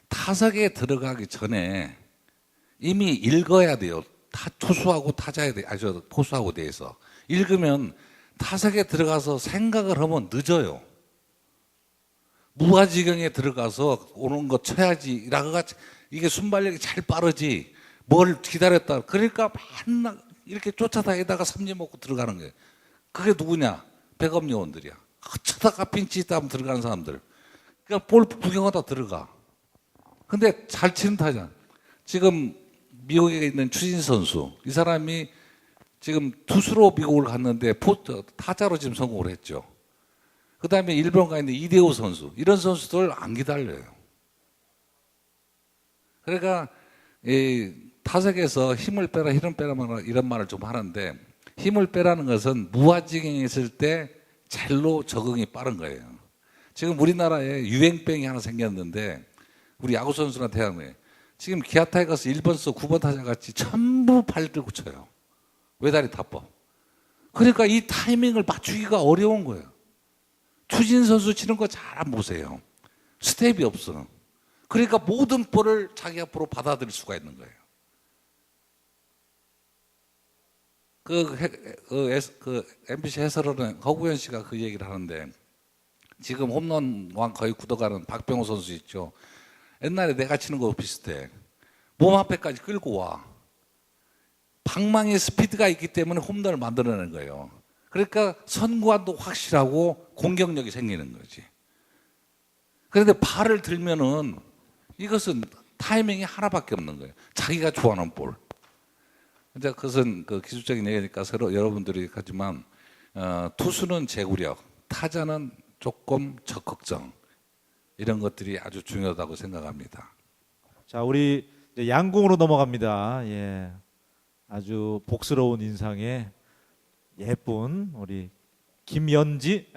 타석에 들어가기 전에 이미 읽어야 돼요. 투수하고 타자에 대해, 포수하고 대해서 읽으면 타석에 들어가서 생각을 하면 늦어요. 무아지경에 들어가서 오는 거 쳐야지. 라고가 이게 순발력이 잘 빠르지. 뭘 기다렸다. 그러니까 맨날 이렇게 쫓아다니다가 삼진 먹고 들어가는 거예요. 그게 누구냐? 백업 요원들이야. 쳐다가 핀치 있다 하면 들어가는 사람들. 그러니까 볼 구경하다 들어가. 근데 잘 치는 타자. 지금 미국에 있는 추진 선수. 이 사람이 지금 투수로 미국을 갔는데 타자로 지금 성공을 했죠. 그 다음에 일본 가 있는 이대호 선수. 이런 선수들 안 기다려요. 그러니까 타석에서 힘을 빼라, 힘을 빼라 이런 말을 좀 하는데 힘을 빼라는 것은 무아지경에 있을 때 젤로 적응이 빠른 거예요. 지금 우리나라에 유행병이 하나 생겼는데 우리 야구 선수한테 하는 거예요. 지금 기아 타이거스 1번서 9번 타자 같이 전부 팔 들고 쳐요. 외다리 타법. 그러니까 이 타이밍을 맞추기가 어려운 거예요. 추진 선수 치는 거 잘 안 보세요. 스텝이 없어. 그러니까 모든 볼을 자기 앞으로 받아들일 수가 있는 거예요. 그 MBC 해설하는 허구현 씨가 그 얘기를 하는데 지금 홈런 왕 거의 굳어가는 박병호 선수 있죠. 옛날에 내가 치는 거 비슷해. 몸 앞에까지 끌고 와. 방망이 스피드가 있기 때문에 홈런을 만들어내는 거예요. 그러니까 선구안도 확실하고 공격력이 생기는 거지. 그런데 발을 들면은 이것은 타이밍이 하나밖에 없는 거예요. 자기가 좋아하는 볼. 이제 그것은 그 기술적인 얘기니까 서로 여러분들이 하지만 투수는 제구력, 타자는 조금 적극성 이런 것들이 아주 중요하다고 생각합니다. 자, 우리 이제 양궁으로 넘어갑니다. 아주 복스러운 인상의 예쁜 우리 김연지.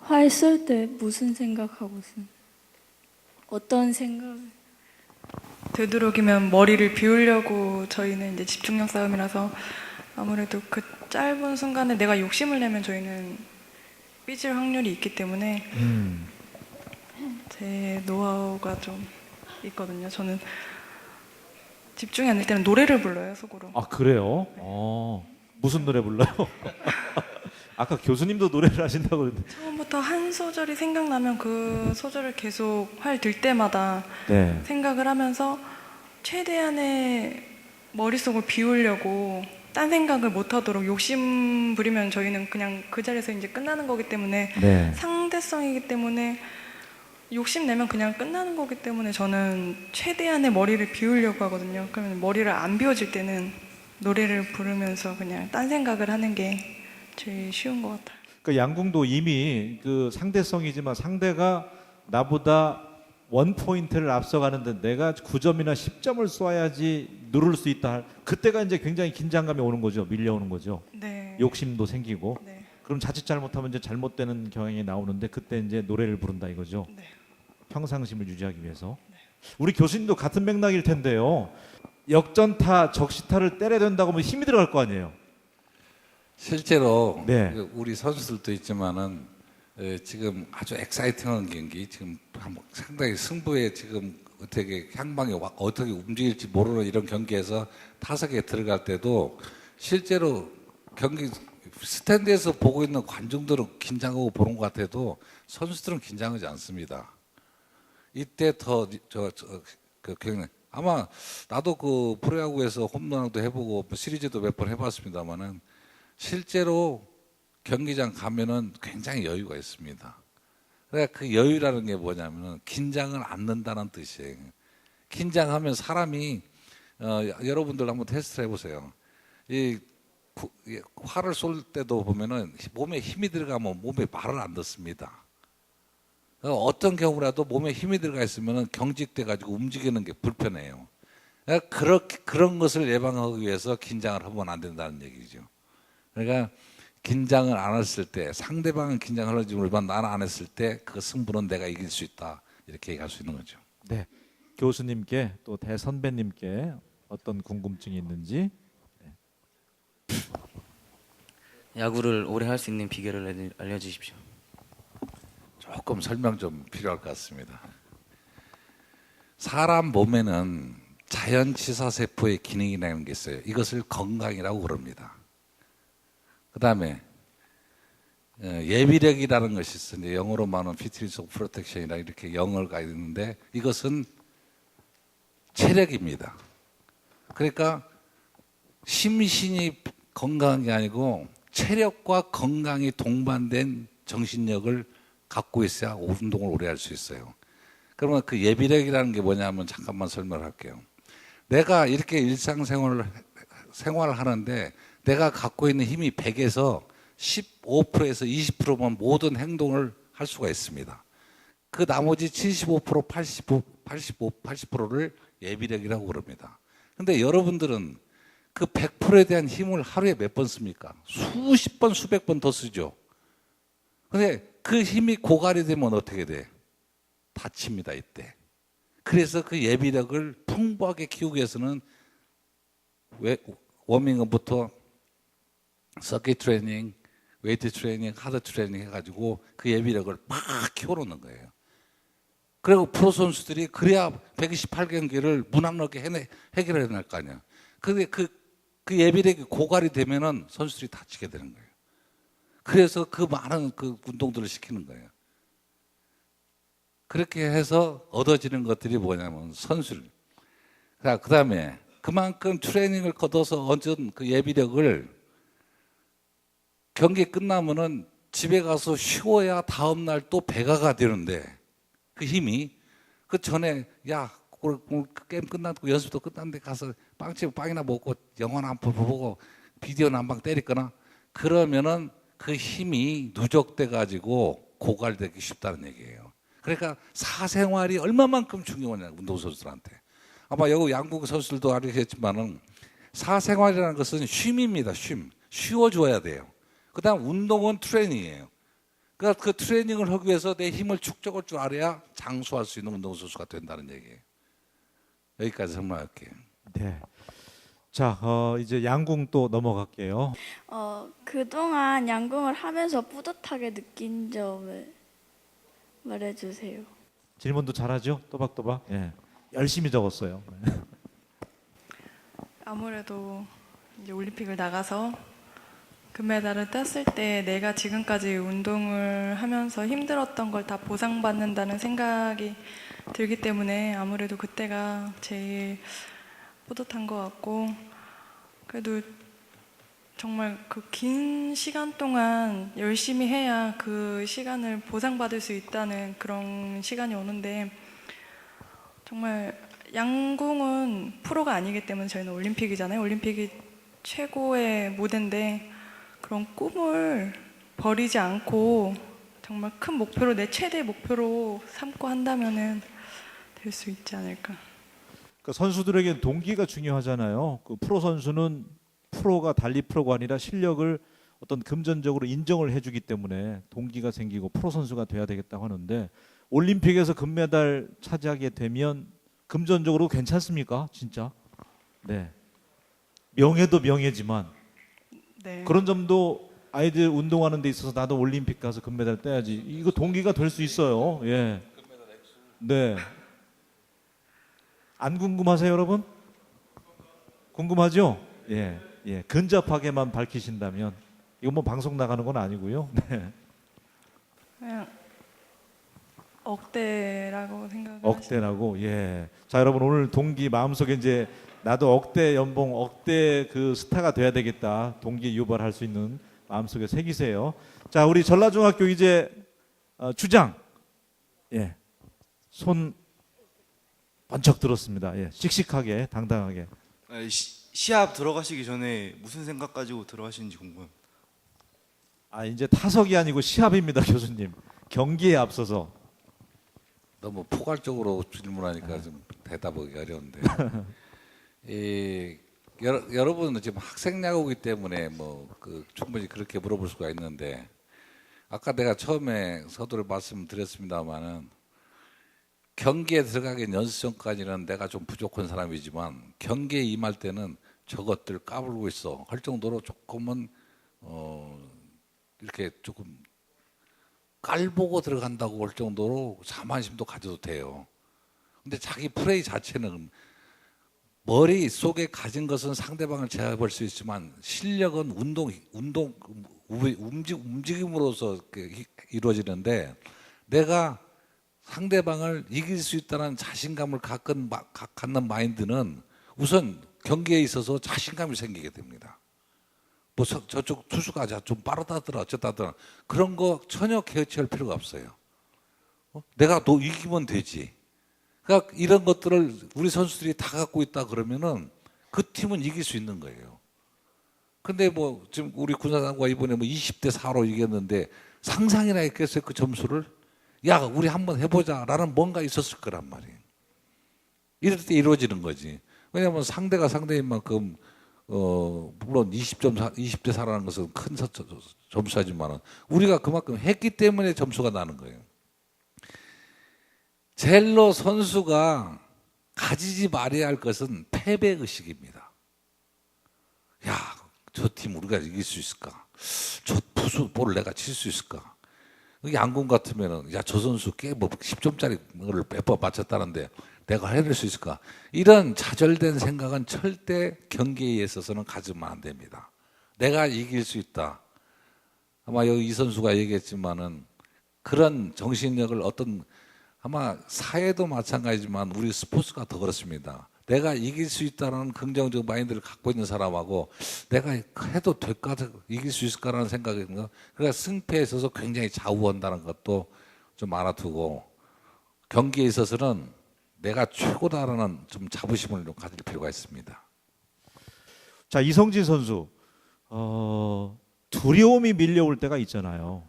활 쏠 때 무슨 생각하고 쓴? 어떤 생각을? 되도록이면 머리를 비우려고 저희는 이제 집중력 싸움이라서 아무래도 그 짧은 순간에 내가 욕심을 내면 저희는 삐질 확률이 있기 때문에 제 노하우가 좀 있거든요. 저는 집중이 안 될 때는 노래를 불러요, 속으로. 아, 그래요? 무슨 노래 불러요? 아까 교수님도 노래를 하신다고 그랬는데. 처음부터 한 소절이 생각나면 그 소절을 계속 활 들 때마다 생각을 하면서 최대한의 머릿속을 비우려고 딴 생각을 못하도록 욕심 부리면 저희는 그냥 그 자리에서 이제 끝나는 거기 때문에 상대성이기 때문에 욕심 내면 그냥 끝나는 거기 때문에 저는 최대한의 머리를 비우려고 하거든요. 그러면 머리를 안 비워질 때는 노래를 부르면서 그냥 딴 생각을 하는 게 제일 쉬운 것 같아요. 그러니까 양궁도 이미 그 상대성이지만 상대가 나보다 원 포인트를 앞서가는데 내가 9점이나 10점을 쏴야지 누를 수 있다. 그때가 이제 굉장히 긴장감이 오는 거죠. 밀려오는 거죠. 네. 욕심도 생기고. 네. 그럼 자칫 잘못하면 이제 잘못되는 경향이 나오는데 그때 이제 노래를 부른다 이거죠. 네. 평상심을 유지하기 위해서. 우리 교수님도 같은 맥락일 텐데요. 역전타, 적시타를 때려야 된다고 하면 힘이 들어갈 거 아니에요. 실제로 네. 우리 선수들도 있지만은 지금 아주 엑사이팅한 경기, 지금 상당히 승부에 지금 어떻게 향방이 어떻게 움직일지 모르는 이런 경기에서 타석에 들어갈 때도 실제로 경기 스탠드에서 보고 있는 관중들은 긴장하고 보는 것 같아도 선수들은 긴장하지 않습니다. 이때 아마 나도 그 프로야구에서 홈런도 해보고 시리즈도 몇 번 해봤습니다만은 실제로 경기장 가면은 굉장히 여유가 있습니다. 그러니까 그 여유라는 게 뭐냐면은 긴장을 안 넣는다는 뜻이에요. 긴장하면 사람이 여러분들 한번 테스트를 해보세요. 이 활을 쏠 때도 보면은 몸에 힘이 들어가면 몸에 말을 안 듣습니다. 어떤 경우라도 몸에 힘이 들어가 있으면은 경직돼 가지고 움직이는 게 불편해요. 그런 것을 예방하기 위해서 긴장을 하면 안 된다는 얘기죠. 그러니까 긴장을 안 했을 때 상대방은 긴장을 하지 모르지만 나는 안 했을 때 그 승부는 내가 이길 수 있다 이렇게 얘기할 수 있는 거죠. 네. 교수님께 또 대선배님께 어떤 궁금증이 있는지. 야구를 오래 할 수 있는 비결을 알려주십시오. 조금 설명 좀 필요할 것 같습니다. 사람 몸에는 자연치사세포의 기능이라는 게 있어요. 이것을 건강이라고 그럽니다. 그 다음에 예비력이라는 것이 있어요. 이제 영어로 말하면 Fitness of Protection이라 이렇게 영어가 있는데 이것은 체력입니다. 그러니까 심신이 건강한 게 아니고 체력과 건강이 동반된 정신력을 갖고 있어야 운동을 오래 할 수 있어요. 그러면 그 예비력이라는 게 뭐냐면 잠깐만 설명을 할게요. 내가 이렇게 일상생활을 하는데 내가 갖고 있는 힘이 100에서 15%에서 20%만 모든 행동을 할 수가 있습니다. 그 나머지 75%, 80%를 예비력이라고 그럽니다. 근데 여러분들은 그 100%에 대한 힘을 하루에 몇 번 씁니까? 수십 번, 수백 번 더 쓰죠. 근데 그 힘이 고갈이 되면 어떻게 돼? 다칩니다, 이때. 그래서 그 예비력을 풍부하게 키우기 위해서는 워밍업부터 서킷 트레이닝, 웨이트 트레이닝, 하드 트레이닝 해가지고 그 예비력을 막 키워놓는 거예요. 그리고 프로 선수들이 그래야 128경기를 무난하게 해결해낼 거 아니야. 근데 그 예비력이 고갈이 되면은 선수들이 다치게 되는 거예요. 그래서 그 많은 그 운동들을 시키는 거예요. 그렇게 해서 얻어지는 것들이 뭐냐면 선수를. 그 다음에 그만큼 트레이닝을 거둬서 얻은 그 예비력을 경기 끝나면은 집에 가서 쉬어야 다음날 또 배가가 되는데 그 힘이 그 전에 야 오늘 게임 끝났고 연습도 끝났는데 가서 빵집 빵이나 먹고 영화나 한 편 보고 비디오나 한 방 때리거나 그러면은 그 힘이 누적돼 가지고 고갈되기 쉽다는 얘기예요. 그러니까 사생활이 얼마만큼 중요하냐 운동선수들한테. 아마 여기 양궁 선수들도 알겠지만은 사생활이라는 것은 쉼입니다. 쉬어줘야 돼요. 그다음 운동은 트레이닝이에요. 그러니까 그 트레이닝을 하기 위해서 내 힘을 축적할 줄 알아야 장수할 수 있는 운동선수가 된다는 얘기예요. 여기까지 설명할게요. 네. 자, 이제 양궁 또 넘어갈게요. 그동안 양궁을 하면서 뿌듯하게 느낀 점을 말해주세요. 질문도 잘하죠? 또박또박. 예. 열심히 적었어요. 아무래도 이제 올림픽을 나가서 금메달을 땄을 때 내가 지금까지 운동을 하면서 힘들었던 걸 다 보상받는다는 생각이 들기 때문에 아무래도 그때가 제일 뿌듯한 것 같고, 그래도 정말 그 긴 시간 동안 열심히 해야 그 시간을 보상받을 수 있다는 그런 시간이 오는데, 정말 양궁은 프로가 아니기 때문에 저희는 올림픽이잖아요. 올림픽이 최고의 무대인데 그런 꿈을 버리지 않고 정말 큰 목표로, 내 최대 목표로 삼고 한다면은 될 수 있지 않을까. 그러니까 선수들에게는 동기가 중요하잖아요. 그 프로 선수는 프로가 달리 프로가 아니라 실력을 어떤 금전적으로 인정을 해주기 때문에 동기가 생기고 프로 선수가 돼야 되겠다고 하는데, 올림픽에서 금메달 차지하게 되면 금전적으로 괜찮습니까? 진짜? 네. 명예도 명예지만 네. 그런 점도 아이들 운동하는 데 있어서 나도 올림픽 가서 금메달 따야지. 이거 동기가 될 수 있어요. 예. 네. 안 궁금하세요, 여러분? 궁금하죠? 예. 예. 근접하게만 밝히신다면 이거 뭐 방송 나가는 건 아니고요. 네. 그냥 억대라고 생각을 억대라고. 예. 자, 여러분 오늘 동기 마음속에 이제 나도 억대 연봉, 억대 그 스타가 돼야 되겠다. 동기 유발할 수 있는 마음속에 새기세요. 자, 우리 전라중학교 이제 주장. 예. 손 번쩍 들었습니다. 예. 씩씩하게 당당하게. 시합 들어가시기 전에 무슨 생각 가지고 들어가시는지 궁금합니다. 아, 이제 타석이 아니고 시합입니다, 교수님. 경기에 앞서서. 너무 포괄적으로 질문하니까 좀 대답하기 어려운데. 여러분은 지금 학생 야구이기 때문에 충분히 그렇게 물어볼 수가 있는데, 아까 내가 처음에 서두를 말씀드렸습니다만은 경기에 들어가기 연습 전까지는 내가 좀 부족한 사람이지만 경기에 임할 때는 저것들 까불고 있어 할 정도로 조금은 이렇게 조금 깔보고 들어간다고 할 정도로 자만심도 가져도 돼요. 근데 자기 플레이 자체는 머릿속에 가진 것은 상대방을 제압할 수 있지만 실력은 움직임으로서 이루어지는데, 내가 상대방을 이길 수 있다는 자신감을 갖는 마인드는 우선 경기에 있어서 자신감이 생기게 됩니다. 뭐 저쪽 투수가 좀 빠르다더라 어쩌다더라 그런 거 전혀 개의치할 필요가 없어요. 내가 너 이기면 되지. 그러니까 이런 것들을 우리 선수들이 다 갖고 있다 그러면은 그 팀은 이길 수 있는 거예요. 근데 뭐 지금 우리 군사단과 이번에 20대 4로 이겼는데 상상이나 했겠어요, 그 점수를? 야, 우리 한번 해보자라는 뭔가 있었을 거란 말이에요. 이럴 때 이루어지는 거지. 왜냐하면 상대가 상대인 만큼 물론 20대 4라는 것은 큰 점수하지만 우리가 그만큼 했기 때문에 점수가 나는 거예요. 젤로 선수가 가지지 말아야 할 것은 패배 의식입니다. 야, 저 팀 우리가 이길 수 있을까? 저 부수 볼을 내가 칠 수 있을까? 양궁 같으면은 야, 저 선수 꽤 10점짜리를 몇 번 맞췄다는데 내가 해낼 수 있을까? 이런 좌절된 생각은 절대 경기에 있어서는 가지면 안 됩니다. 내가 이길 수 있다. 아마 여기 이 선수가 얘기했지만은 그런 정신력을 아마 사회도 마찬가지지만 우리 스포츠가 더 그렇습니다. 내가 이길 수 있다는 긍정적 마인드를 갖고 있는 사람하고 내가 해도 될까, 이길 수 있을까라는 생각이 있는 거. 그러니까 승패에 있어서 굉장히 좌우한다는 것도 좀 알아두고 경기에 있어서는 내가 최고다라는 좀 자부심을 좀 가질 필요가 있습니다. 자, 이성진 선수. 두려움이 밀려올 때가 있잖아요.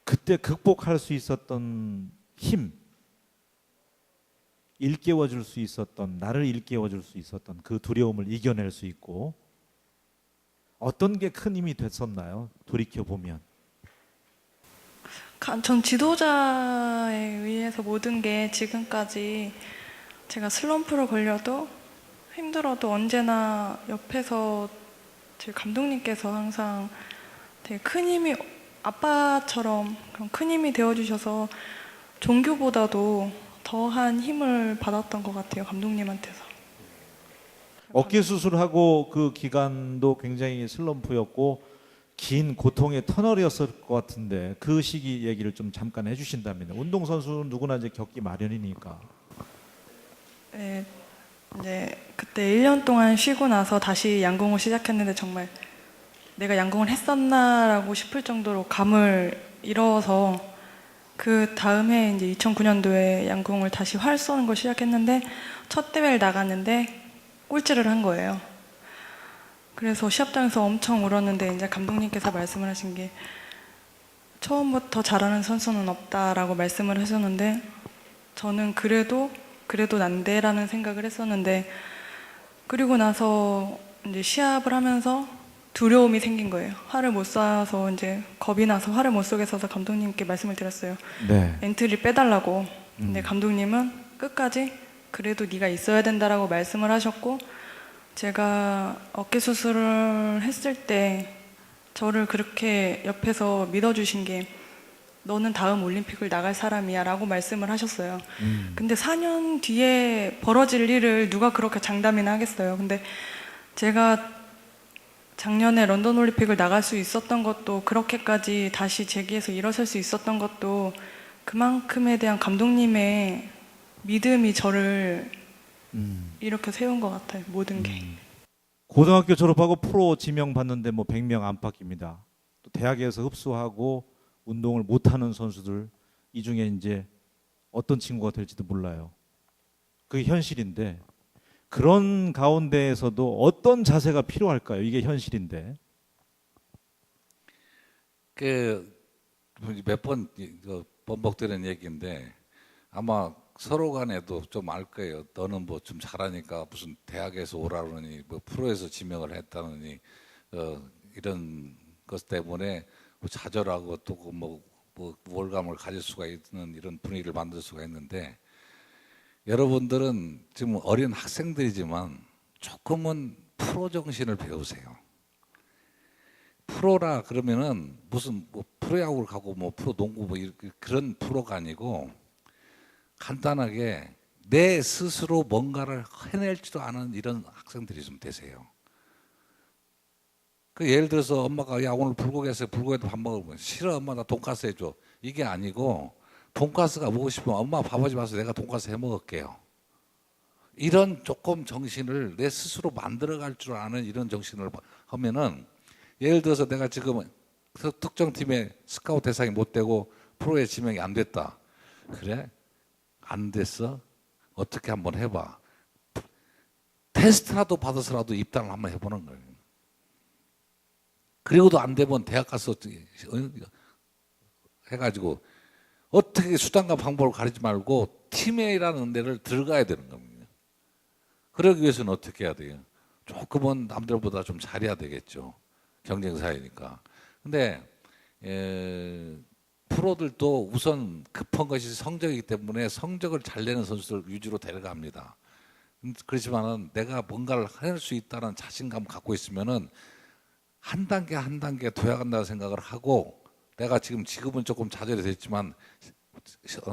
그때 극복할 수 있었던 힘, 일깨워줄 수 있었던, 나를 일깨워줄 수 있었던 그 두려움을 이겨낼 수 있고, 어떤 게 큰 힘이 됐었나요? 돌이켜보면. 전 지도자에 의해서 모든 게 지금까지 제가 슬럼프로 걸려도 힘들어도 언제나 옆에서 제 감독님께서 항상 되게 큰 힘이, 아빠처럼 그런 큰 힘이 되어주셔서 종교보다도 더한 힘을 받았던 것 같아요, 감독님한테서. 어깨 수술하고 그 기간도 굉장히 슬럼프였고 긴 고통의 터널이었을 것 같은데 그 시기 얘기를 좀 잠깐 해주신다면. 운동선수는 누구나 이제 겪기 마련이니까. 네, 이제 그때 1년 동안 쉬고 나서 다시 양궁을 시작했는데 정말 내가 양궁을 했었나라고 싶을 정도로 감을 잃어서 그 다음에 이제 2009년도에 양궁을 다시 활 쏘는 걸 시작했는데 첫 대회를 나갔는데 꼴찌를 한 거예요. 그래서 시합장에서 엄청 울었는데 이제 감독님께서 말씀을 하신 게 처음부터 잘하는 선수는 없다라고 말씀을 하셨는데 저는 그래도 난데라는 생각을 했었는데, 그리고 나서 이제 시합을 하면서 두려움이 생긴 거예요. 화를 못 쏴서 이제 겁이 나서 화를 못 쏘겠어서 감독님께 말씀을 드렸어요. 네. 엔트리 빼달라고. 근데 감독님은 끝까지 그래도 네가 있어야 된다라고 말씀을 하셨고, 제가 어깨 수술을 했을 때 저를 그렇게 옆에서 믿어주신 게 너는 다음 올림픽을 나갈 사람이야 라고 말씀을 하셨어요. 근데 4년 뒤에 벌어질 일을 누가 그렇게 장담이나 하겠어요. 근데 제가 작년에 런던 올림픽을 나갈 수 있었던 것도, 그렇게까지 다시 재기해서 일어설 수 있었던 것도 그만큼에 대한 감독님의 믿음이 저를 이렇게 세운 것 같아요. 모든 게. 고등학교 졸업하고 프로 지명 받는데 뭐 100명 안팎입니다. 또 대학에서 흡수하고 운동을 못하는 선수들, 이 중에 이제 어떤 친구가 될지도 몰라요. 그게 현실인데, 그런 가운데에서도 어떤 자세가 필요할까요? 이게 현실인데. 그 몇 번 번복되는 얘기인데 아마 서로 간에도 좀 알 거예요. 너는 뭐 좀 잘하니까 무슨 대학에서 오라 그러니 뭐 프로에서 지명을 했다느니 이런 것 때문에 뭐 좌절하고 또 뭐 우월감을 가질 수가 있는 이런 분위기를 만들 수가 있는데, 여러분들은 지금 어린 학생들이지만 조금은 프로 정신을 배우세요. 프로라 그러면은 무슨 뭐 프로야구를 가고 뭐 프로 농구 뭐 그런 프로가 아니고, 간단하게 내 스스로 뭔가를 해낼 줄 아는 이런 학생들이 좀 되세요. 그 예를 들어서 엄마가 야 오늘 불고기 했어요. 불고기도 밥 먹으면 싫어 엄마 나 돈가스 해줘. 이게 아니고 돈가스가 먹고 싶으면 엄마 밥하지 마세요. 내가 돈가스 해 먹을게요. 이런 조금 정신을 내 스스로 만들어갈 줄 아는 이런 정신을 하면은, 예를 들어서 내가 지금 특정 팀의 스카우트 대상이 못 되고 프로에 지명이 안 됐다. 그래? 안 됐어? 어떻게 한번 해봐. 테스트라도 받아서라도 입단을 한번 해보는 거예요. 그리고도 안 되면 대학 가서 해가지고 어떻게 수단과 방법을 가리지 말고 팀회라는 데를 들어가야 되는 겁니다. 그러기 위해서는 어떻게 해야 돼요? 조금은 남들보다 좀 잘해야 되겠죠. 경쟁사회니까. 근데 프로들도 우선 급한 것이 성적이기 때문에 성적을 잘 내는 선수들 위주로 데려갑니다. 그렇지만은 내가 뭔가를 해낼 수 있다는 자신감 갖고 있으면은 한 단계 한 단계 도약한다는 생각을 하고, 내가 지금은 조금 좌절이 됐지만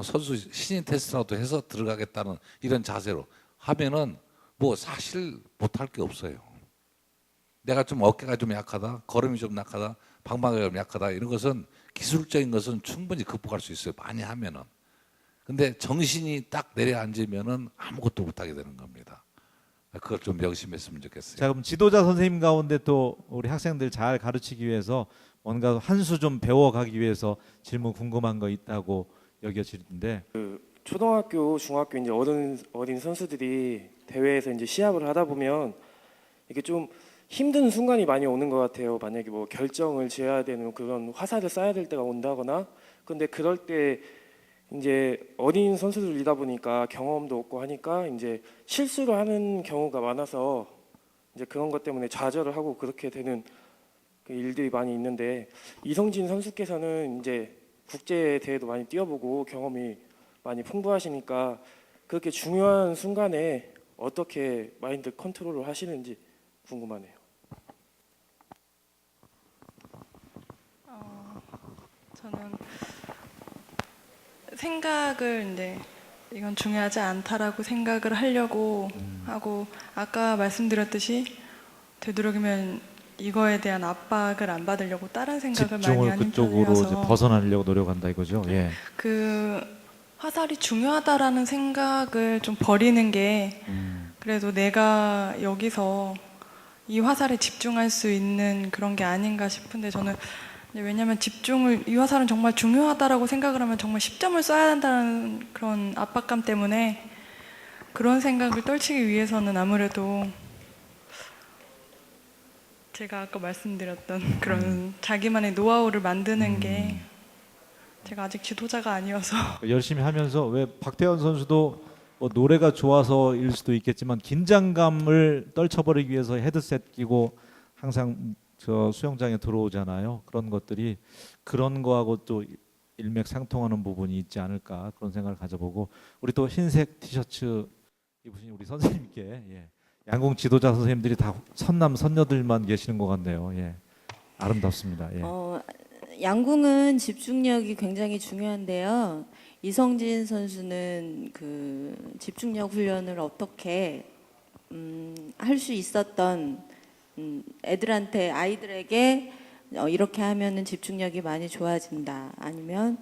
선수 신인 테스트라도 해서 들어가겠다는 이런 자세로 하면은 뭐 사실 못할 게 없어요. 내가 좀 어깨가 좀 약하다, 걸음이 좀 약하다, 방망이가 좀 약하다, 이런 것은 기술적인 것은 충분히 극복할 수 있어요. 많이 하면은. 근데 정신이 딱 내려앉으면은 아무것도 못하게 되는 겁니다. 그걸 좀 명심했으면 좋겠어요. 자, 그럼 지도자 선생님 가운데 또 우리 학생들 잘 가르치기 위해서 뭔가 한 수 좀 배워가기 위해서 질문 궁금한 거 있다고 여겨지는데. 초등학교, 중학교 이제 어린 선수들이 대회에서 이제 시합을 하다 보면 이게 좀 힘든 순간이 많이 오는 것 같아요. 만약에 뭐 결정을 지어야 되는 그런 화살을 쏴야 될 때가 온다거나. 근데 그럴 때 이제 어린 선수들이다 보니까 경험도 없고 하니까 이제 실수를 하는 경우가 많아서 이제 그런 것 때문에 좌절을 하고 그렇게 되는 그 일들이 많이 있는데, 이성진 선수께서는 이제 국제 대회도 많이 뛰어보고 경험이 많이 풍부하시니까 그렇게 중요한 순간에 어떻게 마인드 컨트롤을 하시는지 궁금하네요. 저는 생각을 이제 이건 중요하지 않다라고 생각을 하려고 하고, 아까 말씀드렸듯이 되도록이면 이거에 대한 압박을 안 받으려고 다른 생각을 많이 집중을 하는 그쪽으로 이제 편이라서 벗어나려고 노력한다 이거죠. 예. 그 화살이 중요하다라는 생각을 좀 버리는 게 그래도 내가 여기서 이 화살에 집중할 수 있는 그런 게 아닌가 싶은데, 저는 왜냐하면 이 화살은 정말 중요하다라고 생각을 하면 정말 10점을 쏴야 한다는 그런 압박감 때문에 그런 생각을 떨치기 위해서는 아무래도 제가 아까 말씀드렸던 그런 자기만의 노하우를 만드는 게, 제가 아직 지도자가 아니어서 열심히 하면서, 왜 박태환 선수도 뭐 노래가 좋아서일 수도 있겠지만 긴장감을 떨쳐버리기 위해서 헤드셋 끼고 항상 저 수영장에 들어오잖아요. 그런 것들이 그런 거하고 또 일맥상통하는 부분이 있지 않을까 그런 생각을 가져보고 우리 또 흰색 티셔츠 입으신 우리 선생님께 예. 양궁 지도자 선생님들이 다 선남 선녀들만 계시는 것 같네요. 예. 아름답습니다. 예. 양궁은 집중력이 굉장히 중요한데요. 이성진 선수는 그 집중력 훈련을 어떻게 할 수 있었던 아이들에게 이렇게 하면은 집중력이 많이 좋아진다. 아니면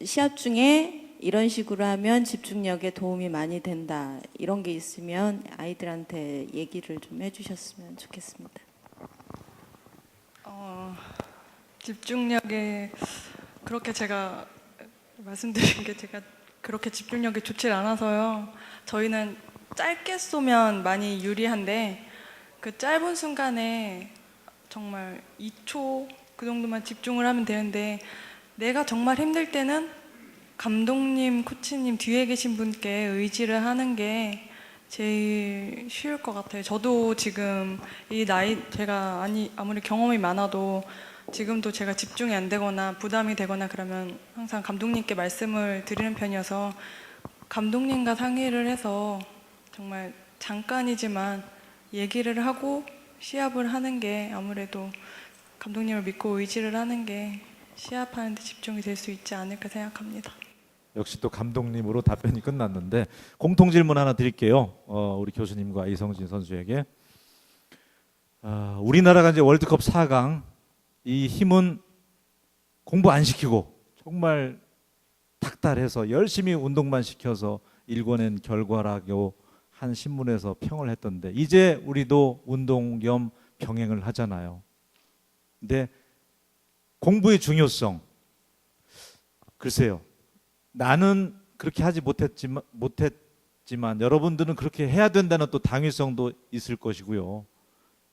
시합 중에 이런 식으로 하면 집중력에 도움이 많이 된다. 이런 게 있으면 아이들한테 얘기를 좀 해주셨으면 좋겠습니다. 집중력에 그렇게 제가 말씀드린 게 제가 그렇게 집중력이 좋질 않아서요. 저희는 짧게 쏘면 많이 유리한데 그 짧은 순간에 정말 2초 그 정도만 집중을 하면 되는데 내가 정말 힘들 때는 감독님, 코치님 뒤에 계신 분께 의지를 하는 게 제일 쉬울 것 같아요. 저도 지금 이 나이 제가 아무리 경험이 많아도 지금도 제가 집중이 안 되거나 부담이 되거나 그러면 항상 감독님께 말씀을 드리는 편이어서 감독님과 상의를 해서 정말 잠깐이지만 얘기를 하고 시합을 하는 게 아무래도 감독님을 믿고 의지를 하는 게 시합하는 데 집중이 될 수 있지 않을까 생각합니다. 역시 또 감독님으로 답변이 끝났는데 공통 질문 하나 드릴게요. 우리 교수님과 이성진 선수에게 우리나라가 이제 월드컵 4강 이 힘은 공부 안 시키고 정말 닥달해서 열심히 운동만 시켜서 일궈낸 결과라고 한 신문에서 평을 했던데 이제 우리도 운동 겸 병행을 하잖아요. 근데 공부의 중요성 글쎄요. 나는 그렇게 하지 못했지만 여러분들은 그렇게 해야 된다는 또 당위성도 있을 것이고요.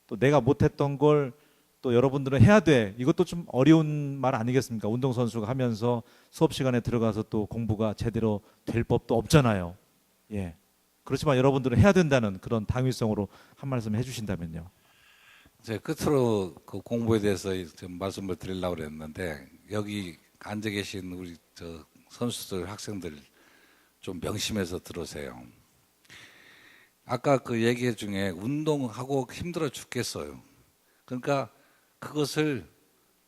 또 내가 못했던 걸 또 여러분들은 해야 돼. 이것도 좀 어려운 말 아니겠습니까? 운동선수가 하면서 수업 시간에 들어가서 또 공부가 제대로 될 법도 없잖아요. 예. 그렇지만 여러분들은 해야 된다는 그런 당위성으로 한 말씀 해주신다면요. 제가 끝으로 그 공부에 대해서 좀 말씀을 드리려고 그랬는데 여기 앉아 계신 우리 저 선수들, 학생들 좀 명심해서 들으세요. 아까 그 얘기 중에 운동하고 힘들어 죽겠어요. 그러니까 그것을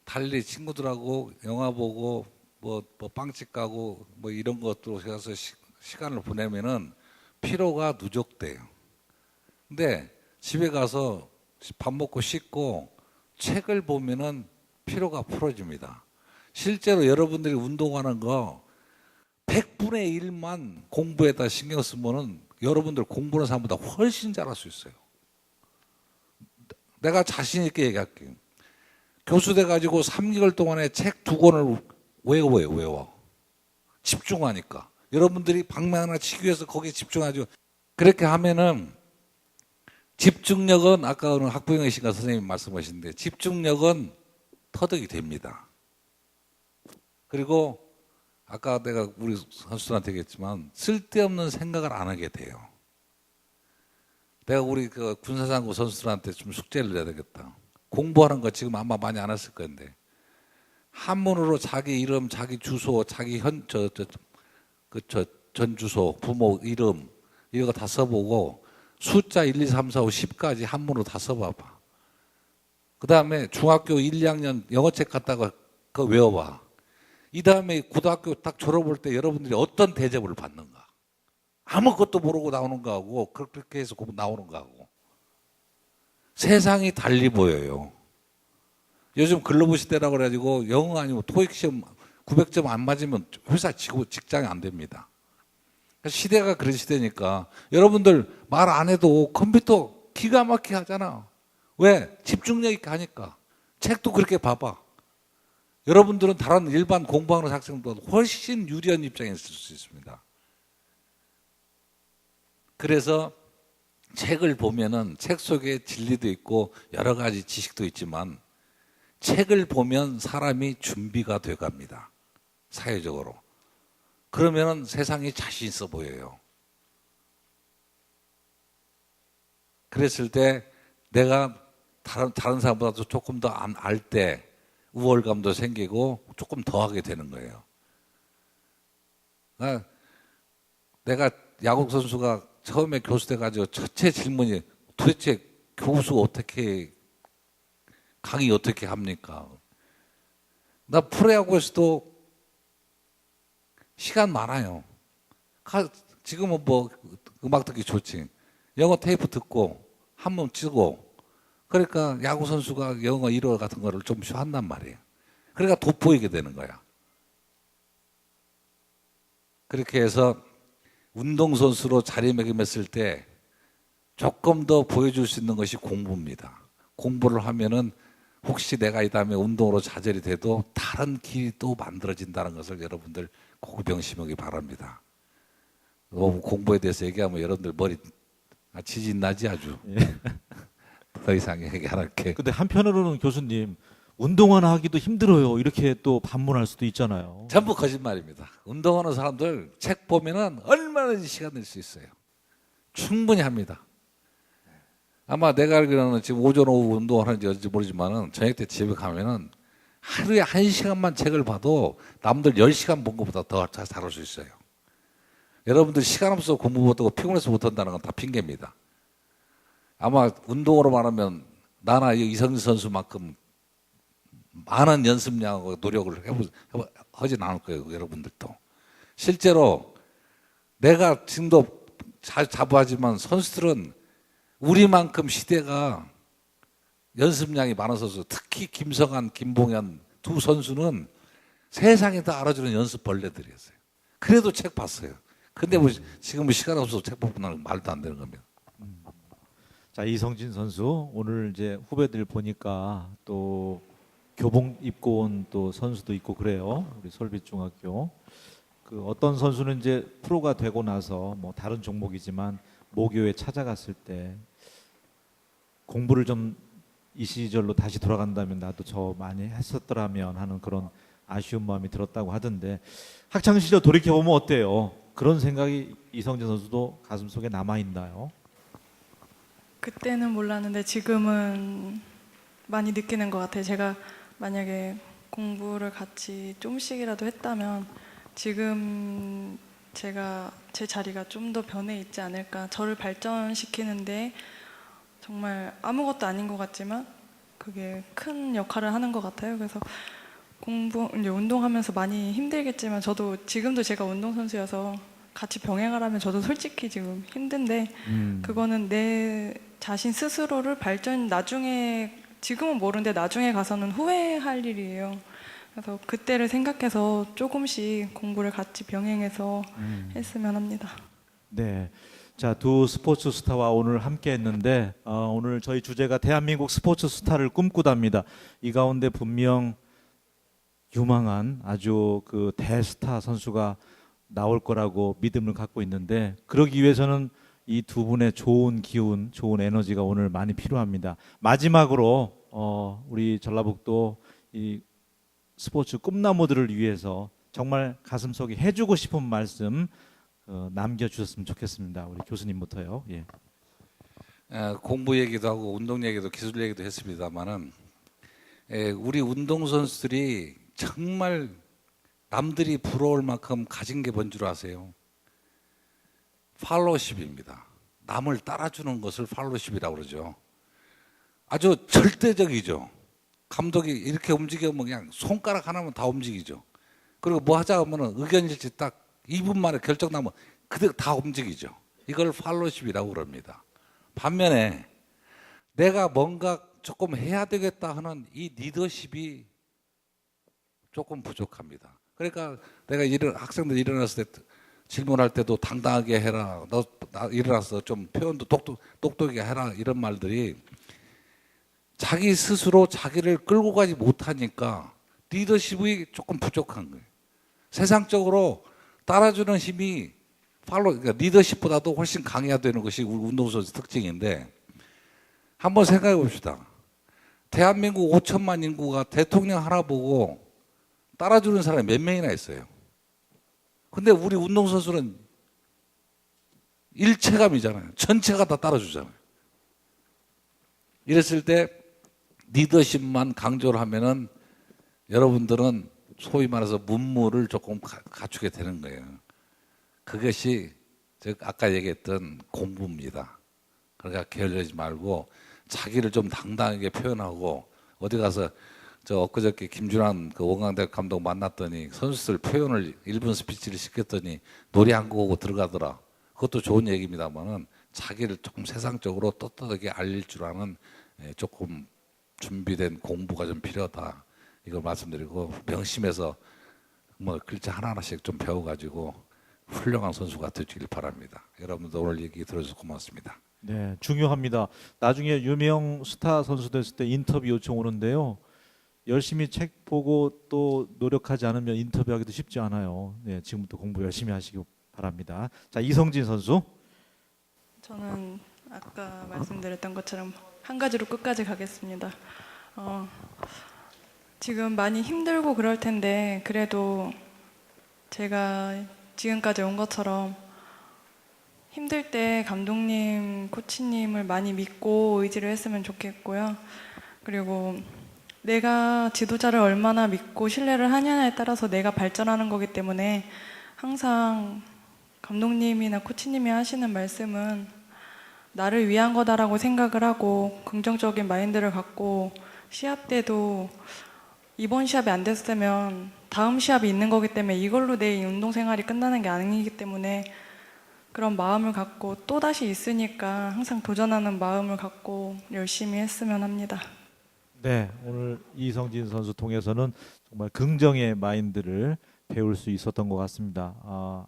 달리 친구들하고 영화 보고 뭐 빵집 가고 뭐 이런 것도 해서 시간을 보내면은 피로가 누적돼요. 근데 집에 가서 밥 먹고 씻고 책을 보면은 피로가 풀어집니다. 실제로 여러분들이 운동하는 거 100분의 1만 공부에다 신경 쓰면은 여러분들 공부하는 사람보다 훨씬 잘할 수 있어요. 내가 자신 있게 얘기할게요. 교수 돼가지고 3개월 동안에 책 2권을 외워. 집중하니까. 여러분들이 방망이 하나 치기 위해서 거기에 집중하죠. 그렇게 하면은 집중력은 아까 오늘 학부형의 신가 선생님이 말씀하셨는데 집중력은 터득이 됩니다. 그리고 아까 내가 우리 선수들한테 얘기했지만 쓸데없는 생각을 안 하게 돼요. 내가 우리 그 군사상고 선수들한테 좀 숙제를 내야 되겠다. 공부하는 거 지금 아마 많이 안 했을 건데 한문으로 자기 이름, 자기 주소, 자기 전 주소, 부모 이름 이거 다 써보고 숫자 1, 2, 3, 4, 5, 10까지 한문으로 다 써봐봐. 그 다음에 중학교 1, 2학년 영어책 갖다가 그거 외워봐. 이 다음에 고등학교 딱 졸업할 때 여러분들이 어떤 대접을 받는가. 아무것도 모르고 나오는 거하고 그렇게 해서 나오는 거하고 세상이 달리 보여요. 요즘 글로벌 시대라고 그래가지고 영어 아니면 토익 시험 900점 안 맞으면 회사 직장이 안 됩니다. 시대가 그런 시대니까 여러분들 말 안 해도 컴퓨터 기가 막히게 하잖아. 왜? 집중력 있게 하니까. 책도 그렇게 봐봐. 여러분들은 다른 일반 공부하는 학생보다 훨씬 유리한 입장에 있을 수 있습니다. 그래서 책을 보면은 책 속에 진리도 있고 여러 가지 지식도 있지만 책을 보면 사람이 준비가 돼 갑니다. 사회적으로. 그러면은 세상이 자신 있어 보여요. 그랬을 때 내가 다른 사람보다도 조금 더 알 때 우월감도 생기고 조금 더 하게 되는 거예요. 그러니까 내가 야구 선수가 처음에 교수 돼가지고 첫째 질문이 도대체 교수 어떻게 강의 어떻게 합니까? 나 프로야구에서도 시간 많아요. 지금은 뭐 음악 듣기 좋지. 영어 테이프 듣고 한번 치고 그러니까 야구 선수가 영어 1어 같은 거를 좀 한단 말이에요. 그러니까 돋보이게 되는 거야. 그렇게 해서 운동선수로 자리매김했을 때 조금 더 보여줄 수 있는 것이 공부입니다. 공부를 하면은 혹시 내가 이 다음에 운동으로 좌절이 돼도 다른 길이 또 만들어진다는 것을 여러분들 꼭 명심하기 바랍니다. 너무 공부에 대해서 얘기하면 여러분들 머리 지진 나지 아주. 더 이상 얘기 안 할게. 근데 한편으로는 교수님 운동하나 하기도 힘들어요. 이렇게 또 반문할 수도 있잖아요. 전부 거짓말입니다. 운동하는 사람들 책 보면은 얼마든지 시간 낼 수 있어요. 충분히 합니다. 아마 내가 알기로는 지금 오전 오후 운동을 하는지 모르지만은 저녁 때 집에 가면은 하루에 1시간만 책을 봐도 남들 10시간 본 것보다 더 잘할 수 있어요. 여러분들 시간 없어서 공부 못하고 피곤해서 못한다는 건 다 핑계입니다. 아마 운동으로 말하면 나나 이성진 선수만큼 많은 연습량하고 노력을 하진 않을 거예요. 여러분들도. 실제로 내가 지금도 자부하지만 선수들은 우리만큼 시대가 연습량이 많아서 특히 김성한, 김봉현 두 선수는 세상에 다 알아주는 연습 벌레들이었어요. 그래도 책 봤어요. 근데 뭐 지금은 시간 없어서 책 보면 말도 안 되는 겁니다. 자, 이성진 선수 오늘 이제 후배들 보니까 또 교복 입고 온 또 선수도 있고 그래요. 우리 솔빛중학교. 그 어떤 선수는 이제 프로가 되고 나서 뭐 다른 종목이지만 모교에 찾아갔을 때 공부를 좀 이 시절로 다시 돌아간다면 나도 저 많이 했었더라면 하는 그런 아쉬운 마음이 들었다고 하던데 학창 시절 돌이켜 보면 어때요? 그런 생각이 이성진 선수도 가슴속에 남아 있나요? 그때는 몰랐는데 지금은 많이 느끼는 것 같아요. 제가 만약에 공부를 같이 좀씩이라도 했다면 지금 제가 제 자리가 좀 더 변해 있지 않을까. 저를 발전시키는데 정말 아무것도 아닌 것 같지만 그게 큰 역할을 하는 것 같아요. 그래서 이제 운동하면서 많이 힘들겠지만 저도 지금도 제가 운동선수여서 같이 병행하라면 저도 솔직히 지금 힘든데 그거는 내 자신 스스로를 나중에 지금은 모르는데 나중에 가서는 후회할 일이에요. 그래서 그때를 생각해서 조금씩 공부를 같이 병행해서 했으면 합니다. 네. 자, 두 스포츠 스타와 오늘 함께 했는데 오늘 저희 주제가 대한민국 스포츠 스타를 꿈꾸답니다. 이 가운데 분명 유망한 아주 그 대스타 선수가 나올 거라고 믿음을 갖고 있는데 그러기 위해서는 이 두 분의 좋은 기운, 좋은 에너지가 오늘 많이 필요합니다. 마지막으로 우리 전라북도 이 스포츠 꿈나무들을 위해서 정말 가슴속에 해주고 싶은 말씀 남겨주셨으면 좋겠습니다. 우리 교수님부터요. 예. 공부 얘기도 하고 운동 얘기도 기술 얘기도 했습니다만은 우리 운동 선수들이 정말 남들이 부러울 만큼 가진 게 뭔 줄 아세요? 팔로우십입니다. 남을 따라주는 것을 팔로우십이라고 그러죠. 아주 절대적이죠. 감독이 이렇게 움직이면 그냥 손가락 하나면 다 움직이죠. 그리고 뭐 하자 하면은 의견일치 딱 2분 만에 결정 나면 그대로 다 움직이죠. 이걸 팔로우십이라고 그럽니다. 반면에 내가 뭔가 조금 해야 되겠다 하는 이 리더십이 조금 부족합니다. 그러니까 내가 학생들 일어났을 때 질문할 때도 당당하게 해라. 너 일어나서 좀 표현도 똑똑하게 해라. 이런 말들이 자기 스스로 자기를 끌고 가지 못하니까 리더십이 조금 부족한 거예요. 세상적으로 따라주는 힘이 그러니까 리더십보다도 훨씬 강해야 되는 것이 우리 운동선수 특징인데 한번 생각해 봅시다. 대한민국 5천만 인구가 대통령 하나 보고 따라주는 사람이 몇 명이나 있어요. 근데 우리 운동선수는 일체감이잖아요. 전체가 다 따라주잖아요. 이랬을 때 리더십만 강조를 하면은 여러분들은 소위 말해서 문무를 조금 갖추게 되는 거예요. 그것이 즉 아까 얘기했던 공부입니다. 그러니까 게을르지 말고 자기를 좀 당당하게 표현하고 어디 가서 저 엊그저께 김준환 그 원광대 감독 만났더니 선수들 표현을 1분 스피치를 시켰더니 노래 한 곡 하고 들어가더라. 그것도 좋은 얘기입니다만은 자기를 조금 세상적으로 떳떳하게 알릴 줄 아는 조금 준비된 공부가 좀 필요하다. 이걸 말씀드리고 명심해서 뭐 글자 하나하나씩 좀 배워가지고 훌륭한 선수가 되길 바랍니다. 여러분들 오늘 얘기 들어주셔서 고맙습니다. 네, 중요합니다. 나중에 유명 스타 선수 됐을 때 인터뷰 요청 오는데요. 열심히 책 보고 또 노력하지 않으면 인터뷰하기도 쉽지 않아요. 네, 지금부터 공부 열심히 하시기 바랍니다. 자, 이성진 선수. 저는 아까 말씀드렸던 것처럼 한 가지로 끝까지 가겠습니다. 지금 많이 힘들고 그럴 텐데 그래도 제가 지금까지 온 것처럼 힘들 때 감독님, 코치님을 많이 믿고 의지를 했으면 좋겠고요. 그리고 내가 지도자를 얼마나 믿고 신뢰를 하냐에 따라서 내가 발전하는 거기 때문에 항상 감독님이나 코치님이 하시는 말씀은 나를 위한 거다라고 생각을 하고 긍정적인 마인드를 갖고 시합 때도 이번 시합이 안 됐으면 다음 시합이 있는 거기 때문에 이걸로 내 운동 생활이 끝나는 게 아니기 때문에 그런 마음을 갖고 또다시 있으니까 항상 도전하는 마음을 갖고 열심히 했으면 합니다. 네, 오늘 이성진 선수 통해서는 정말 긍정의 마인드를 배울 수 있었던 것 같습니다.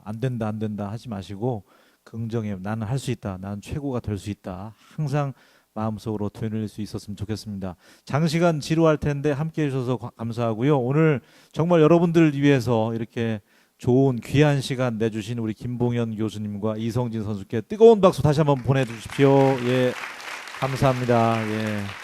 안 된다 하지 마시고 긍정의 나는 할 수 있다, 나는 최고가 될 수 있다 항상 마음속으로 되뇌일 수 있었으면 좋겠습니다. 장시간 지루할 텐데 함께해 주셔서 감사하고요. 오늘 정말 여러분들을 위해서 이렇게 좋은 귀한 시간 내주신 우리 김봉현 교수님과 이성진 선수께 뜨거운 박수 다시 한번 보내주십시오. 예, 감사합니다. 예.